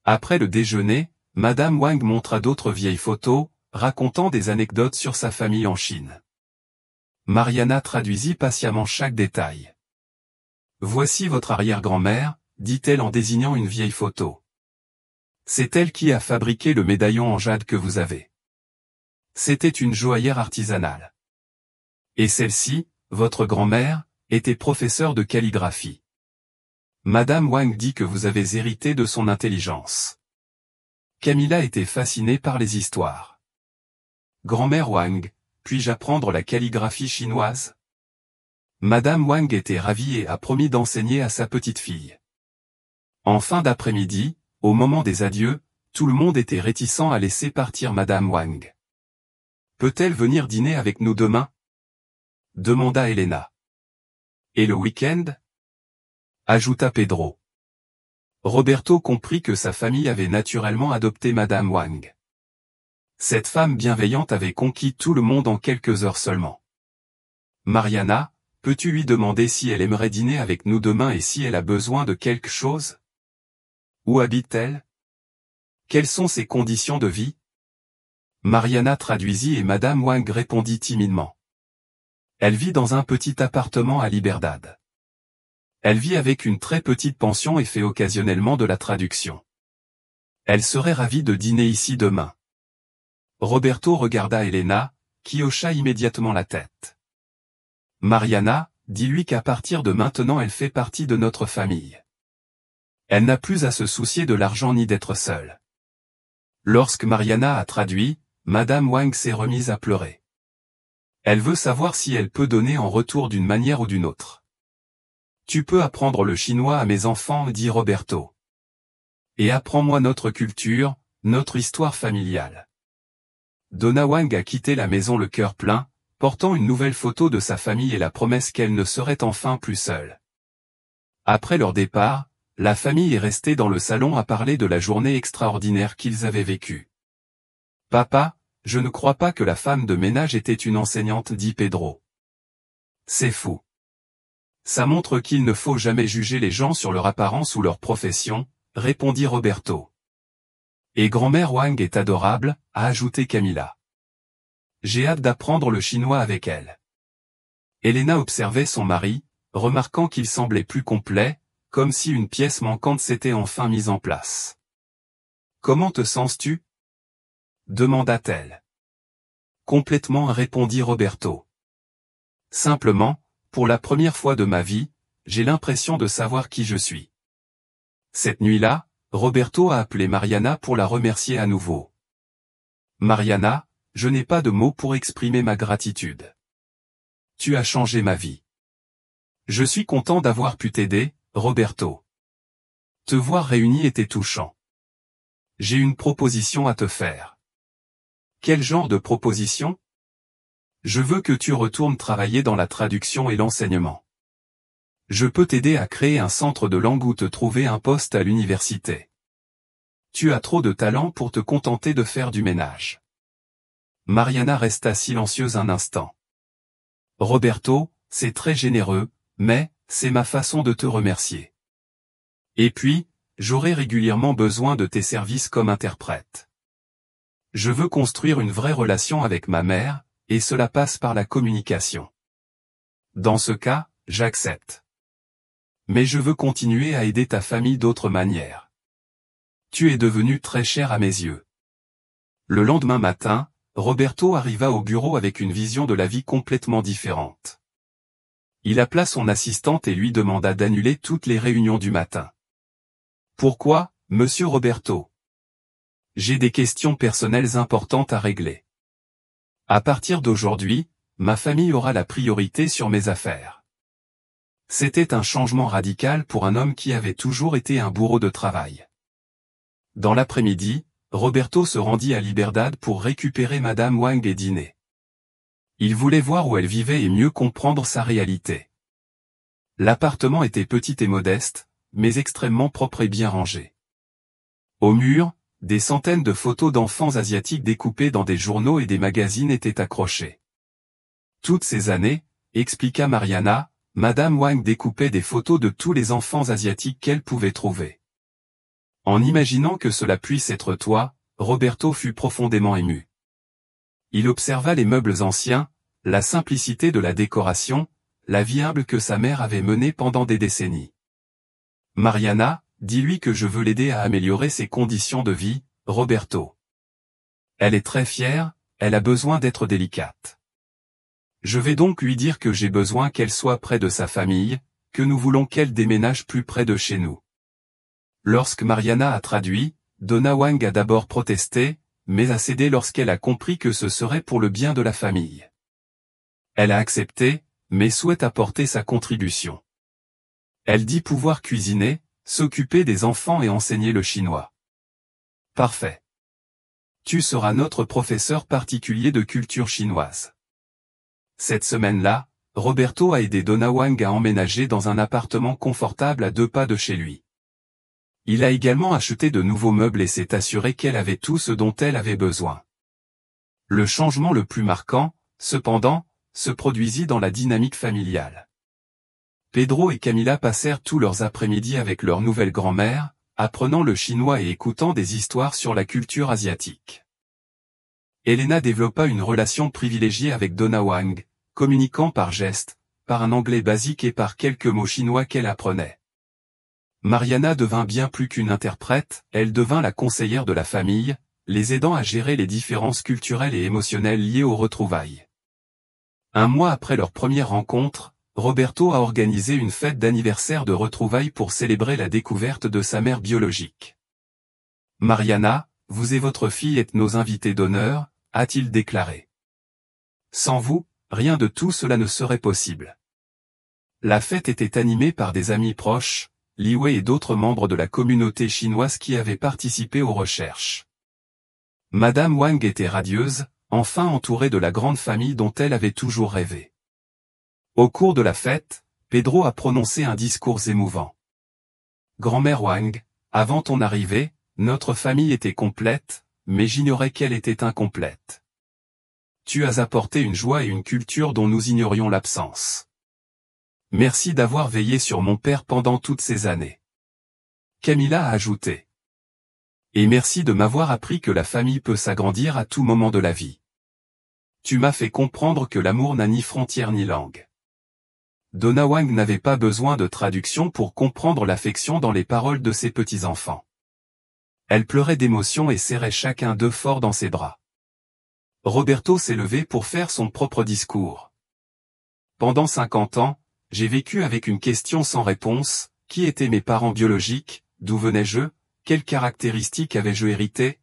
Après le déjeuner, Madame Wang montra d'autres vieilles photos, racontant des anecdotes sur sa famille en Chine. Mariana traduisit patiemment chaque détail. Voici votre arrière-grand-mère, dit-elle en désignant une vieille photo. C'est elle qui a fabriqué le médaillon en jade que vous avez. C'était une joaillière artisanale. Et celle-ci, votre grand-mère, était professeure de calligraphie. Madame Wang dit que vous avez hérité de son intelligence. Camilla était fascinée par les histoires. Grand-mère Wang, puis-je apprendre la calligraphie chinoise? Madame Wang était ravie et a promis d'enseigner à sa petite-fille. En fin d'après-midi, au moment des adieux, tout le monde était réticent à laisser partir Madame Wang. Peut-elle venir dîner avec nous demain? Demanda Elena. Et le week-end? Ajouta Pedro. Roberto comprit que sa famille avait naturellement adopté Madame Wang. Cette femme bienveillante avait conquis tout le monde en quelques heures seulement. Mariana, peux-tu lui demander si elle aimerait dîner avec nous demain et si elle a besoin de quelque chose? Où habite-t-elle? Quelles sont ses conditions de vie? Mariana traduisit et Madame Wang répondit timidement. Elle vit dans un petit appartement à Liberdad. Elle vit avec une très petite pension et fait occasionnellement de la traduction. Elle serait ravie de dîner ici demain. Roberto regarda Elena, qui hocha immédiatement la tête. Mariana, dis-lui qu'à partir de maintenant elle fait partie de notre famille. Elle n'a plus à se soucier de l'argent ni d'être seule. Lorsque Mariana a traduit, Madame Wang s'est remise à pleurer. Elle veut savoir si elle peut donner en retour d'une manière ou d'une autre. Tu peux apprendre le chinois à mes enfants, dit Roberto. Et apprends-moi notre culture, notre histoire familiale. Donna Wang a quitté la maison le cœur plein, portant une nouvelle photo de sa famille et la promesse qu'elle ne serait enfin plus seule. Après leur départ, la famille est restée dans le salon à parler de la journée extraordinaire qu'ils avaient vécue. Papa, je ne crois pas que la femme de ménage était une enseignante, dit Pedro. C'est fou. Ça montre qu'il ne faut jamais juger les gens sur leur apparence ou leur profession, répondit Roberto. Et grand-mère Wang est adorable, a ajouté Camilla. J'ai hâte d'apprendre le chinois avec elle. Elena observait son mari, remarquant qu'il semblait plus complet, comme si une pièce manquante s'était enfin mise en place. Comment te sens-tu? Demanda-t-elle. Complètement, répondit Roberto. Simplement, pour la première fois de ma vie, j'ai l'impression de savoir qui je suis. Cette nuit-là, Roberto a appelé Mariana pour la remercier à nouveau. Mariana, je n'ai pas de mots pour exprimer ma gratitude. Tu as changé ma vie. Je suis content d'avoir pu t'aider, Roberto. Te voir réuni était touchant. J'ai une proposition à te faire. Quel genre de proposition? Je veux que tu retournes travailler dans la traduction et l'enseignement. Je peux t'aider à créer un centre de langue ou te trouver un poste à l'université. Tu as trop de talent pour te contenter de faire du ménage. Mariana resta silencieuse un instant. Roberto, c'est très généreux, mais, c'est ma façon de te remercier. Et puis, j'aurai régulièrement besoin de tes services comme interprète. Je veux construire une vraie relation avec ma mère, et cela passe par la communication. Dans ce cas, j'accepte. Mais je veux continuer à aider ta famille d'autres manières. Tu es devenu très cher à mes yeux. Le lendemain matin, Roberto arriva au bureau avec une vision de la vie complètement différente. Il appela son assistante et lui demanda d'annuler toutes les réunions du matin. Pourquoi, monsieur Roberto? J'ai des questions personnelles importantes à régler. À partir d'aujourd'hui, ma famille aura la priorité sur mes affaires. C'était un changement radical pour un homme qui avait toujours été un bourreau de travail. Dans l'après-midi, Roberto se rendit à Liberdad pour récupérer Madame Wang et dîner. Il voulait voir où elle vivait et mieux comprendre sa réalité. L'appartement était petit et modeste, mais extrêmement propre et bien rangé. Au mur, des centaines de photos d'enfants asiatiques découpées dans des journaux et des magazines étaient accrochées. Toutes ces années, expliqua Mariana, Madame Wang découpait des photos de tous les enfants asiatiques qu'elle pouvait trouver. En imaginant que cela puisse être toi, Roberto fut profondément ému. Il observa les meubles anciens, la simplicité de la décoration, la vie humble que sa mère avait menée pendant des décennies. Mariana, dis-lui que je veux l'aider à améliorer ses conditions de vie, Roberto. Elle est très fière, elle a besoin d'être délicate. Je vais donc lui dire que j'ai besoin qu'elle soit près de sa famille, que nous voulons qu'elle déménage plus près de chez nous. Lorsque Mariana a traduit, Donna Wang a d'abord protesté, mais a cédé lorsqu'elle a compris que ce serait pour le bien de la famille. Elle a accepté, mais souhaite apporter sa contribution. Elle dit pouvoir cuisiner, s'occuper des enfants et enseigner le chinois. Parfait. Tu seras notre professeur particulier de culture chinoise. Cette semaine-là, Roberto a aidé Donna Wang à emménager dans un appartement confortable à 2 pas de chez lui. Il a également acheté de nouveaux meubles et s'est assuré qu'elle avait tout ce dont elle avait besoin. Le changement le plus marquant, cependant, se produisit dans la dynamique familiale. Pedro et Camila passèrent tous leurs après-midi avec leur nouvelle grand-mère, apprenant le chinois et écoutant des histoires sur la culture asiatique. Elena développa une relation privilégiée avec Donna Wang, communiquant par gestes, par un anglais basique et par quelques mots chinois qu'elle apprenait. Mariana devint bien plus qu'une interprète, elle devint la conseillère de la famille, les aidant à gérer les différences culturelles et émotionnelles liées aux retrouvailles. Un mois après leur première rencontre, Roberto a organisé une fête d'anniversaire de retrouvailles pour célébrer la découverte de sa mère biologique. « Mariana, vous et votre fille êtes nos invités d'honneur », a-t-il déclaré. « Sans vous, rien de tout cela ne serait possible. » La fête était animée par des amis proches, Li Wei et d'autres membres de la communauté chinoise qui avaient participé aux recherches. Madame Wang était radieuse, enfin entourée de la grande famille dont elle avait toujours rêvé. Au cours de la fête, Pedro a prononcé un discours émouvant. « Grand-mère Wang, avant ton arrivée, notre famille était complète, mais j'ignorais qu'elle était incomplète. Tu as apporté une joie et une culture dont nous ignorions l'absence. Merci d'avoir veillé sur mon père pendant toutes ces années. » Camila a ajouté. « Et merci de m'avoir appris que la famille peut s'agrandir à tout moment de la vie. Tu m'as fait comprendre que l'amour n'a ni frontières ni langue. » Donna Wang n'avait pas besoin de traduction pour comprendre l'affection dans les paroles de ses petits-enfants. Elle pleurait d'émotion et serrait chacun d'eux fort dans ses bras. Roberto s'est levé pour faire son propre discours. Pendant 50 ans, j'ai vécu avec une question sans réponse, qui étaient mes parents biologiques, d'où venais-je, quelles caractéristiques avais-je hérité?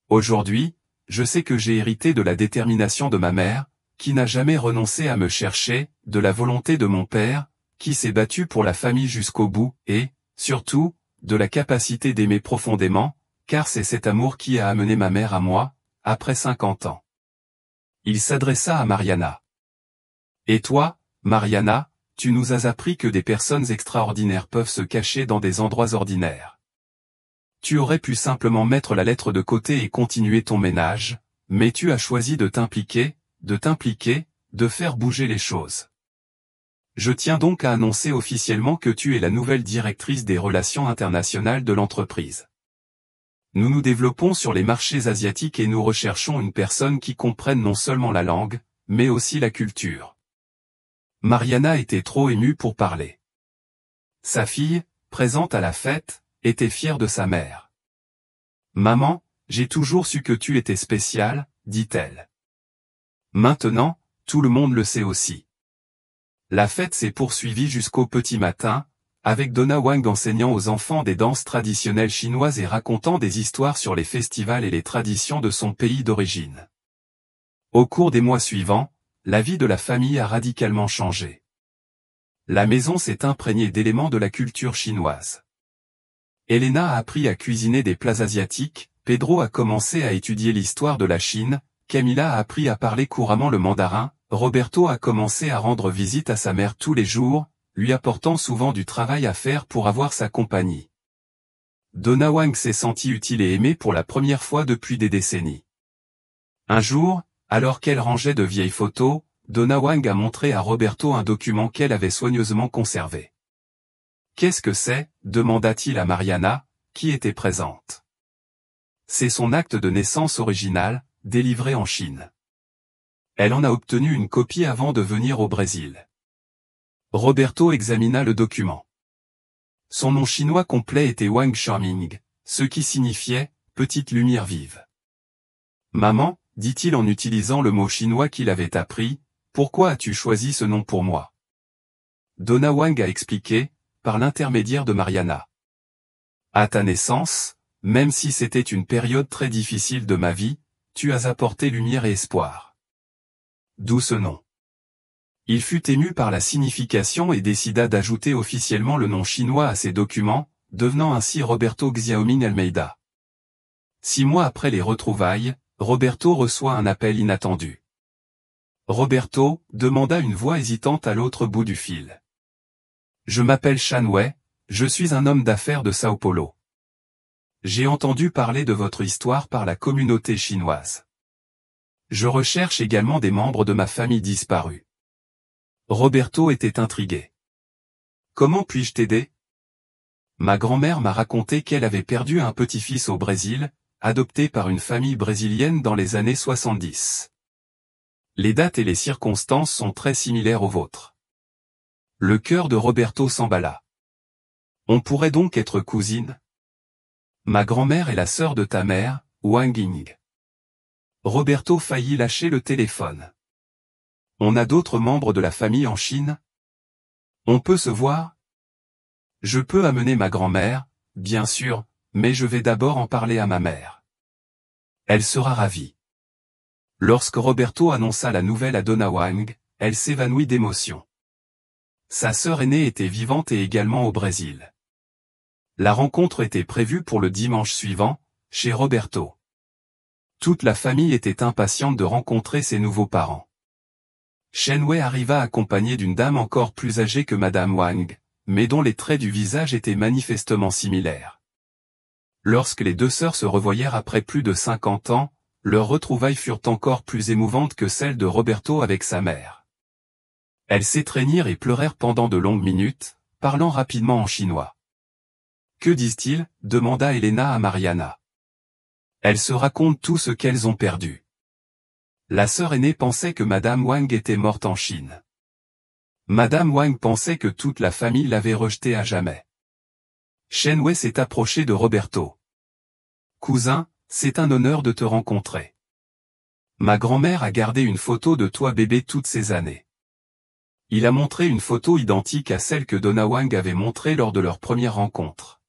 Aujourd'hui, je sais que j'ai hérité de la détermination de ma mère, qui n'a jamais renoncé à me chercher, de la volonté de mon père, qui s'est battu pour la famille jusqu'au bout, et, surtout, de la capacité d'aimer profondément, car c'est cet amour qui a amené ma mère à moi, après 50 ans. Il s'adressa à Mariana. Et toi, Mariana, tu nous as appris que des personnes extraordinaires peuvent se cacher dans des endroits ordinaires. Tu aurais pu simplement mettre la lettre de côté et continuer ton ménage, mais tu as choisi de t'impliquer, de faire bouger les choses. Je tiens donc à annoncer officiellement que tu es la nouvelle directrice des relations internationales de l'entreprise. Nous nous développons sur les marchés asiatiques et nous recherchons une personne qui comprenne non seulement la langue, mais aussi la culture. Mariana était trop émue pour parler. Sa fille, présente à la fête, était fière de sa mère. « Maman, j'ai toujours su que tu étais spéciale, » dit-elle. Maintenant, tout le monde le sait aussi. La fête s'est poursuivie jusqu'au petit matin, avec Donna Wang enseignant aux enfants des danses traditionnelles chinoises et racontant des histoires sur les festivals et les traditions de son pays d'origine. Au cours des mois suivants, la vie de la famille a radicalement changé. La maison s'est imprégnée d'éléments de la culture chinoise. Elena a appris à cuisiner des plats asiatiques, Pedro a commencé à étudier l'histoire de la Chine, Camila a appris à parler couramment le mandarin, Roberto a commencé à rendre visite à sa mère tous les jours, lui apportant souvent du travail à faire pour avoir sa compagnie. Donna Wang s'est sentie utile et aimée pour la première fois depuis des décennies. Un jour, alors qu'elle rangeait de vieilles photos, Donna Wang a montré à Roberto un document qu'elle avait soigneusement conservé. « Qu'est-ce que c'est » demanda-t-il à Mariana, qui était présente. « C'est son acte de naissance original, délivré en Chine. Elle en a obtenu une copie avant de venir au Brésil. » Roberto examina le document. Son nom chinois complet était Wang Xiaoming, ce qui signifiait « petite lumière vive ». « Maman, dit-il en utilisant le mot chinois qu'il avait appris, pourquoi as-tu choisi ce nom pour moi ? Donna Wang a expliqué, par l'intermédiaire de Mariana. À ta naissance, même si c'était une période très difficile de ma vie, tu as apporté lumière et espoir. D'où ce nom. Il fut ému par la signification et décida d'ajouter officiellement le nom chinois à ses documents, devenant ainsi Roberto Xiaoming Almeida. 6 mois après les retrouvailles, Roberto reçoit un appel inattendu. Roberto, demanda une voix hésitante à l'autre bout du fil. Je m'appelle Shan Wei, je suis un homme d'affaires de Sao Paulo. J'ai entendu parler de votre histoire par la communauté chinoise. Je recherche également des membres de ma famille disparus. Roberto était intrigué. Comment puis-je t'aider? Ma grand-mère m'a raconté qu'elle avait perdu un petit-fils au Brésil, adopté par une famille brésilienne dans les années 70. Les dates et les circonstances sont très similaires aux vôtres. Le cœur de Roberto s'emballa. On pourrait donc être cousines? Ma grand-mère est la sœur de ta mère, Wang Ying. Roberto faillit lâcher le téléphone. On a d'autres membres de la famille en Chine? On peut se voir? Je peux amener ma grand-mère, bien sûr, mais je vais d'abord en parler à ma mère. Elle sera ravie. Lorsque Roberto annonça la nouvelle à Donna Wang, elle s'évanouit d'émotion. Sa sœur aînée était vivante et également au Brésil. La rencontre était prévue pour le dimanche suivant, chez Roberto. Toute la famille était impatiente de rencontrer ses nouveaux parents. Shen Wei arriva accompagné d'une dame encore plus âgée que Madame Wang, mais dont les traits du visage étaient manifestement similaires. Lorsque les deux sœurs se revoyèrent après plus de 50 ans, leurs retrouvailles furent encore plus émouvantes que celles de Roberto avec sa mère. Elles s'étreignirent et pleurèrent pendant de longues minutes, parlant rapidement en chinois. Que disent-ils? Demanda Elena à Mariana. Elles se racontent tout ce qu'elles ont perdu. La sœur aînée pensait que Madame Wang était morte en Chine. Madame Wang pensait que toute la famille l'avait rejetée à jamais. Shen Wei s'est approché de Roberto. Cousin, c'est un honneur de te rencontrer. Ma grand-mère a gardé une photo de toi bébé toutes ces années. Il a montré une photo identique à celle que Donna Wang avait montrée lors de leur première rencontre.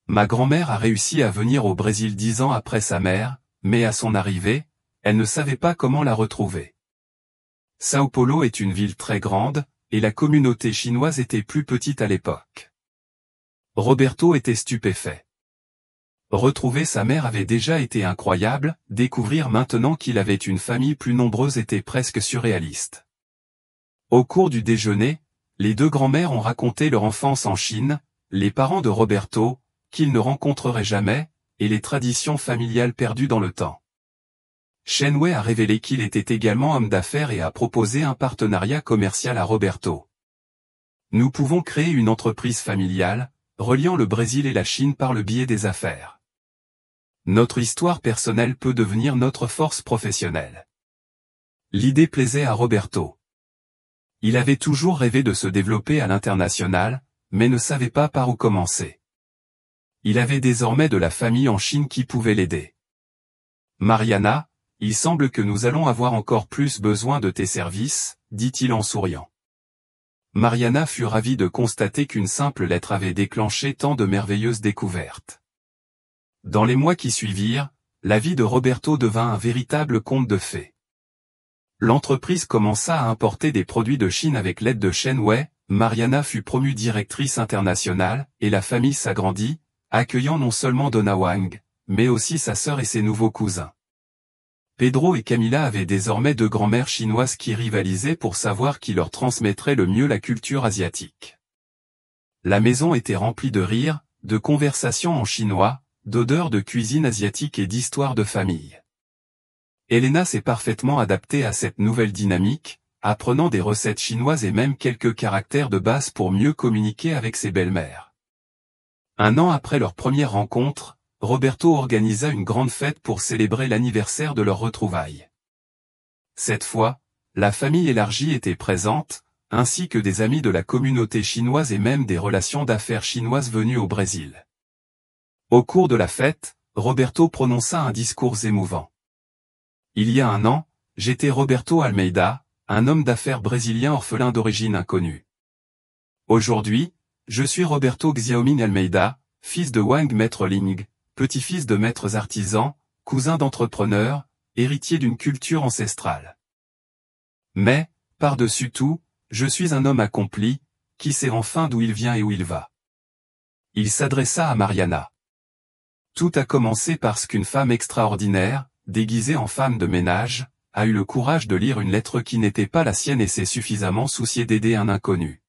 Ma grand-mère a réussi à venir au Brésil 10 ans après sa mère, mais à son arrivée, elle ne savait pas comment la retrouver. Sao Paulo est une ville très grande, et la communauté chinoise était plus petite à l'époque. Roberto était stupéfait. Retrouver sa mère avait déjà été incroyable, découvrir maintenant qu'il avait une famille plus nombreuse était presque surréaliste. Au cours du déjeuner, les deux grands-mères ont raconté leur enfance en Chine, les parents de Roberto, qu'ils ne rencontreraient jamais, et les traditions familiales perdues dans le temps. Shen Wei a révélé qu'il était également homme d'affaires et a proposé un partenariat commercial à Roberto. Nous pouvons créer une entreprise familiale, reliant le Brésil et la Chine par le biais des affaires. Notre histoire personnelle peut devenir notre force professionnelle. L'idée plaisait à Roberto. Il avait toujours rêvé de se développer à l'international, mais ne savait pas par où commencer. Il avait désormais de la famille en Chine qui pouvait l'aider. Mariana, il semble que nous allons avoir encore plus besoin de tes services, dit-il en souriant. Mariana fut ravie de constater qu'une simple lettre avait déclenché tant de merveilleuses découvertes. Dans les mois qui suivirent, la vie de Roberto devint un véritable conte de fées. L'entreprise commença à importer des produits de Chine avec l'aide de Shen Wei, Mariana fut promue directrice internationale, et la famille s'agrandit, accueillant non seulement Donna Wang, mais aussi sa sœur et ses nouveaux cousins. Pedro et Camila avaient désormais deux grand-mères chinoises qui rivalisaient pour savoir qui leur transmettrait le mieux la culture asiatique. La maison était remplie de rires, de conversations en chinois, d'odeurs de cuisine asiatique et d'histoires de famille. Elena s'est parfaitement adaptée à cette nouvelle dynamique, apprenant des recettes chinoises et même quelques caractères de base pour mieux communiquer avec ses belles-mères. Un an après leur première rencontre, Roberto organisa une grande fête pour célébrer l'anniversaire de leur retrouvailles. Cette fois, la famille élargie était présente, ainsi que des amis de la communauté chinoise et même des relations d'affaires chinoises venues au Brésil. Au cours de la fête, Roberto prononça un discours émouvant. Il y a un an, j'étais Roberto Almeida, un homme d'affaires brésilien orphelin d'origine inconnue. Aujourd'hui, je suis Roberto Xiaoming Almeida, fils de Wang Maître Ling, petit-fils de maîtres artisans, cousin d'entrepreneurs, héritier d'une culture ancestrale. Mais, par-dessus tout, je suis un homme accompli, qui sait enfin d'où il vient et où il va. Il s'adressa à Mariana. Tout a commencé parce qu'une femme extraordinaire, déguisée en femme de ménage, a eu le courage de lire une lettre qui n'était pas la sienne et s'est suffisamment souciée d'aider un inconnu.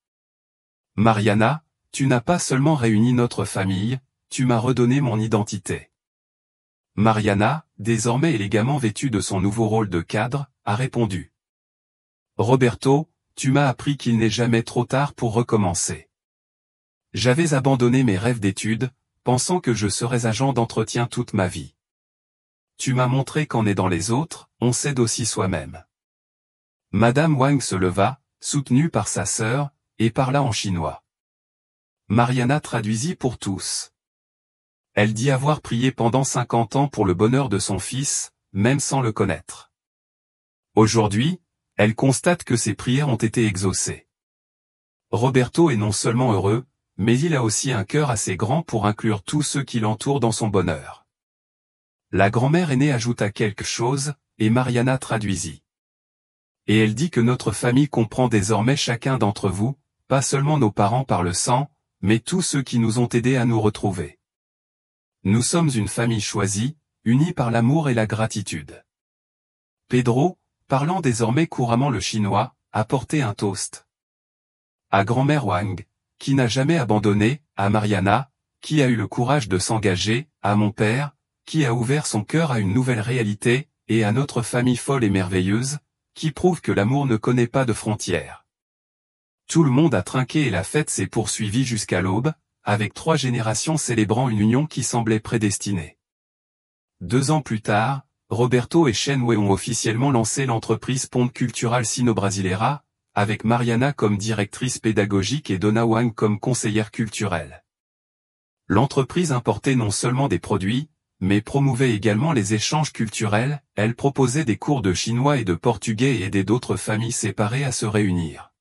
Mariana, tu n'as pas seulement réuni notre famille, tu m'as redonné mon identité. Mariana, désormais élégamment vêtue de son nouveau rôle de cadre, a répondu. Roberto, tu m'as appris qu'il n'est jamais trop tard pour recommencer. J'avais abandonné mes rêves d'études, pensant que je serais agent d'entretien toute ma vie. Tu m'as montré qu'en aidant les autres, on s'aide aussi soi-même. Madame Wang se leva, soutenue par sa sœur, et parla en chinois. Mariana traduisit pour tous. Elle dit avoir prié pendant 50 ans pour le bonheur de son fils, même sans le connaître. Aujourd'hui, elle constate que ses prières ont été exaucées. Roberto est non seulement heureux, mais il a aussi un cœur assez grand pour inclure tous ceux qui l'entourent dans son bonheur. La grand-mère aînée ajouta quelque chose, et Mariana traduisit. Et elle dit que notre famille comprend désormais chacun d'entre vous, pas seulement nos parents par le sang, mais tous ceux qui nous ont aidés à nous retrouver. Nous sommes une famille choisie, unie par l'amour et la gratitude. Pedro, parlant désormais couramment le chinois, a porté un toast. À grand-mère Wang, qui n'a jamais abandonné, à Mariana, qui a eu le courage de s'engager, à mon père, qui a ouvert son cœur à une nouvelle réalité, et à notre famille folle et merveilleuse, qui prouve que l'amour ne connaît pas de frontières. Tout le monde a trinqué et la fête s'est poursuivie jusqu'à l'aube, avec 3 générations célébrant une union qui semblait prédestinée. 2 ans plus tard, Roberto et Shen Wei ont officiellement lancé l'entreprise Ponte Cultural Sino-Brasileira, avec Mariana comme directrice pédagogique et Donna Wang comme conseillère culturelle. L'entreprise importait non seulement des produits, mais promouvait également les échanges culturels, elle proposait des cours de chinois et de portugais et aidait d'autres familles séparées à se réunir.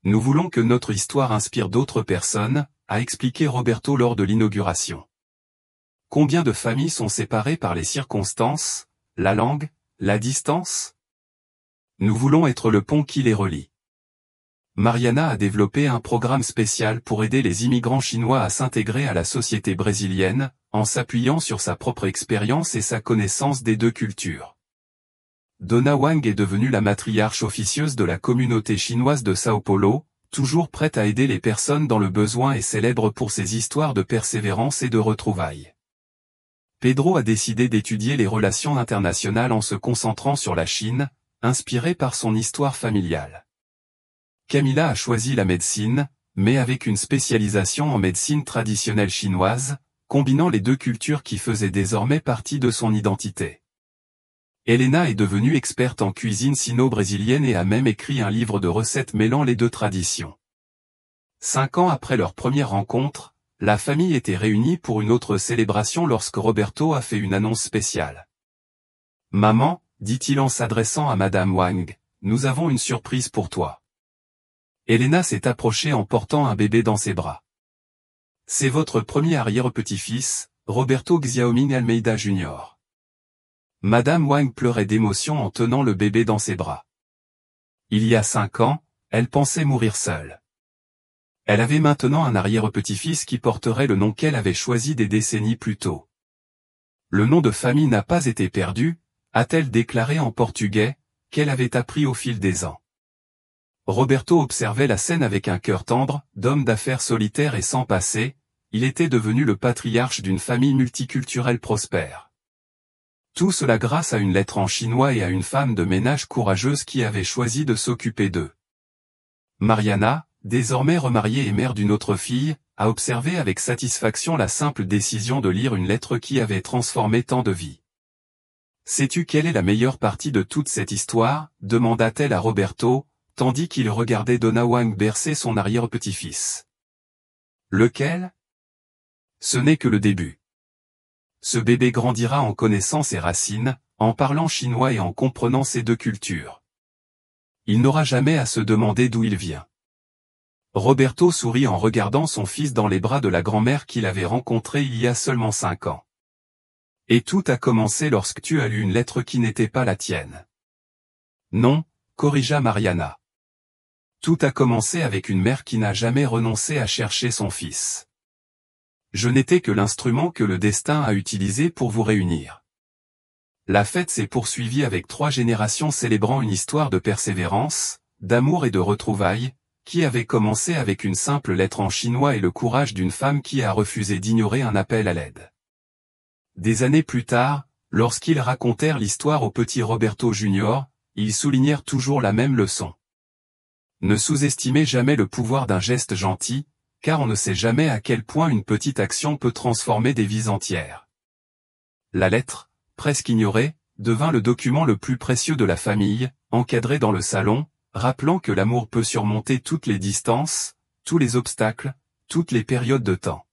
Nous voulons que notre histoire inspire d'autres personnes, a expliqué Roberto lors de l'inauguration. Combien de familles sont séparées par les circonstances, la langue, la distance? Nous voulons être le pont qui les relie. Mariana a développé un programme spécial pour aider les immigrants chinois à s'intégrer à la société brésilienne, en s'appuyant sur sa propre expérience et sa connaissance des 2 cultures. Donna Wang est devenue la matriarche officieuse de la communauté chinoise de Sao Paulo, toujours prête à aider les personnes dans le besoin et célèbre pour ses histoires de persévérance et de retrouvailles. Pedro a décidé d'étudier les relations internationales en se concentrant sur la Chine, inspiré par son histoire familiale. Camila a choisi la médecine, mais avec une spécialisation en médecine traditionnelle chinoise, combinant les 2 cultures qui faisaient désormais partie de son identité. Elena est devenue experte en cuisine sino-brésilienne et a même écrit un livre de recettes mêlant les 2 traditions. 5 ans après leur première rencontre, la famille était réunie pour une autre célébration lorsque Roberto a fait une annonce spéciale. « Maman, dit-il en s'adressant à Madame Wang, nous avons une surprise pour toi. » Elena s'est approchée en portant un bébé dans ses bras. « C'est votre premier arrière-petit-fils, Roberto Xiaoming Almeida Jr. » Madame Wang pleurait d'émotion en tenant le bébé dans ses bras. Il y a 5 ans, elle pensait mourir seule. Elle avait maintenant un arrière-petit-fils qui porterait le nom qu'elle avait choisi des décennies plus tôt. Le nom de famille n'a pas été perdu, a-t-elle déclaré en portugais, qu'elle avait appris au fil des ans. Roberto observait la scène avec un cœur tendre, d'homme d'affaires solitaire et sans passé, il était devenu le patriarche d'une famille multiculturelle prospère. Tout cela grâce à une lettre en chinois et à une femme de ménage courageuse qui avait choisi de s'occuper d'eux. Mariana, désormais remariée et mère d'une autre fille, a observé avec satisfaction la simple décision de lire une lettre qui avait transformé tant de vies. « Sais-tu quelle est la meilleure partie de toute cette histoire ?» demanda-t-elle à Roberto, tandis qu'il regardait Donna Wang bercer son arrière-petit-fils. « Lequel ? Ce n'est que le début. Ce bébé grandira en connaissant ses racines, en parlant chinois et en comprenant ces 2 cultures. Il n'aura jamais à se demander d'où il vient. Roberto sourit en regardant son fils dans les bras de la grand-mère qu'il avait rencontrée il y a seulement 5 ans. Et tout a commencé lorsque tu as lu une lettre qui n'était pas la tienne. Non, corrigea Mariana. Tout a commencé avec une mère qui n'a jamais renoncé à chercher son fils. Je n'étais que l'instrument que le destin a utilisé pour vous réunir. La fête s'est poursuivie avec 3 générations célébrant une histoire de persévérance, d'amour et de retrouvailles, qui avait commencé avec une simple lettre en chinois et le courage d'une femme qui a refusé d'ignorer un appel à l'aide. Des années plus tard, lorsqu'ils racontèrent l'histoire au petit Roberto Junior, ils soulignèrent toujours la même leçon. Ne sous-estimez jamais le pouvoir d'un geste gentil, car on ne sait jamais à quel point une petite action peut transformer des vies entières. La lettre, presque ignorée, devint le document le plus précieux de la famille, encadré dans le salon, rappelant que l'amour peut surmonter toutes les distances, tous les obstacles, toutes les périodes de temps.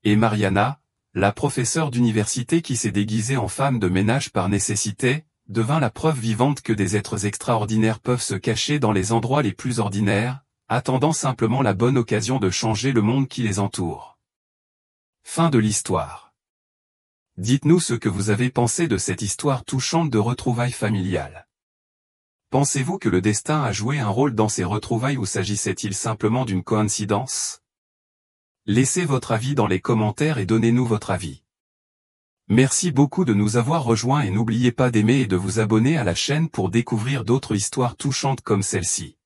Et Mariana, la professeure d'université qui s'est déguisée en femme de ménage par nécessité, devint la preuve vivante que des êtres extraordinaires peuvent se cacher dans les endroits les plus ordinaires, attendant simplement la bonne occasion de changer le monde qui les entoure. Fin de l'histoire. Dites-nous ce que vous avez pensé de cette histoire touchante de retrouvailles familiales. Pensez-vous que le destin a joué un rôle dans ces retrouvailles ou s'agissait-il simplement d'une coïncidence? Laissez votre avis dans les commentaires et donnez-nous votre avis. Merci beaucoup de nous avoir rejoints et n'oubliez pas d'aimer et de vous abonner à la chaîne pour découvrir d'autres histoires touchantes comme celle-ci.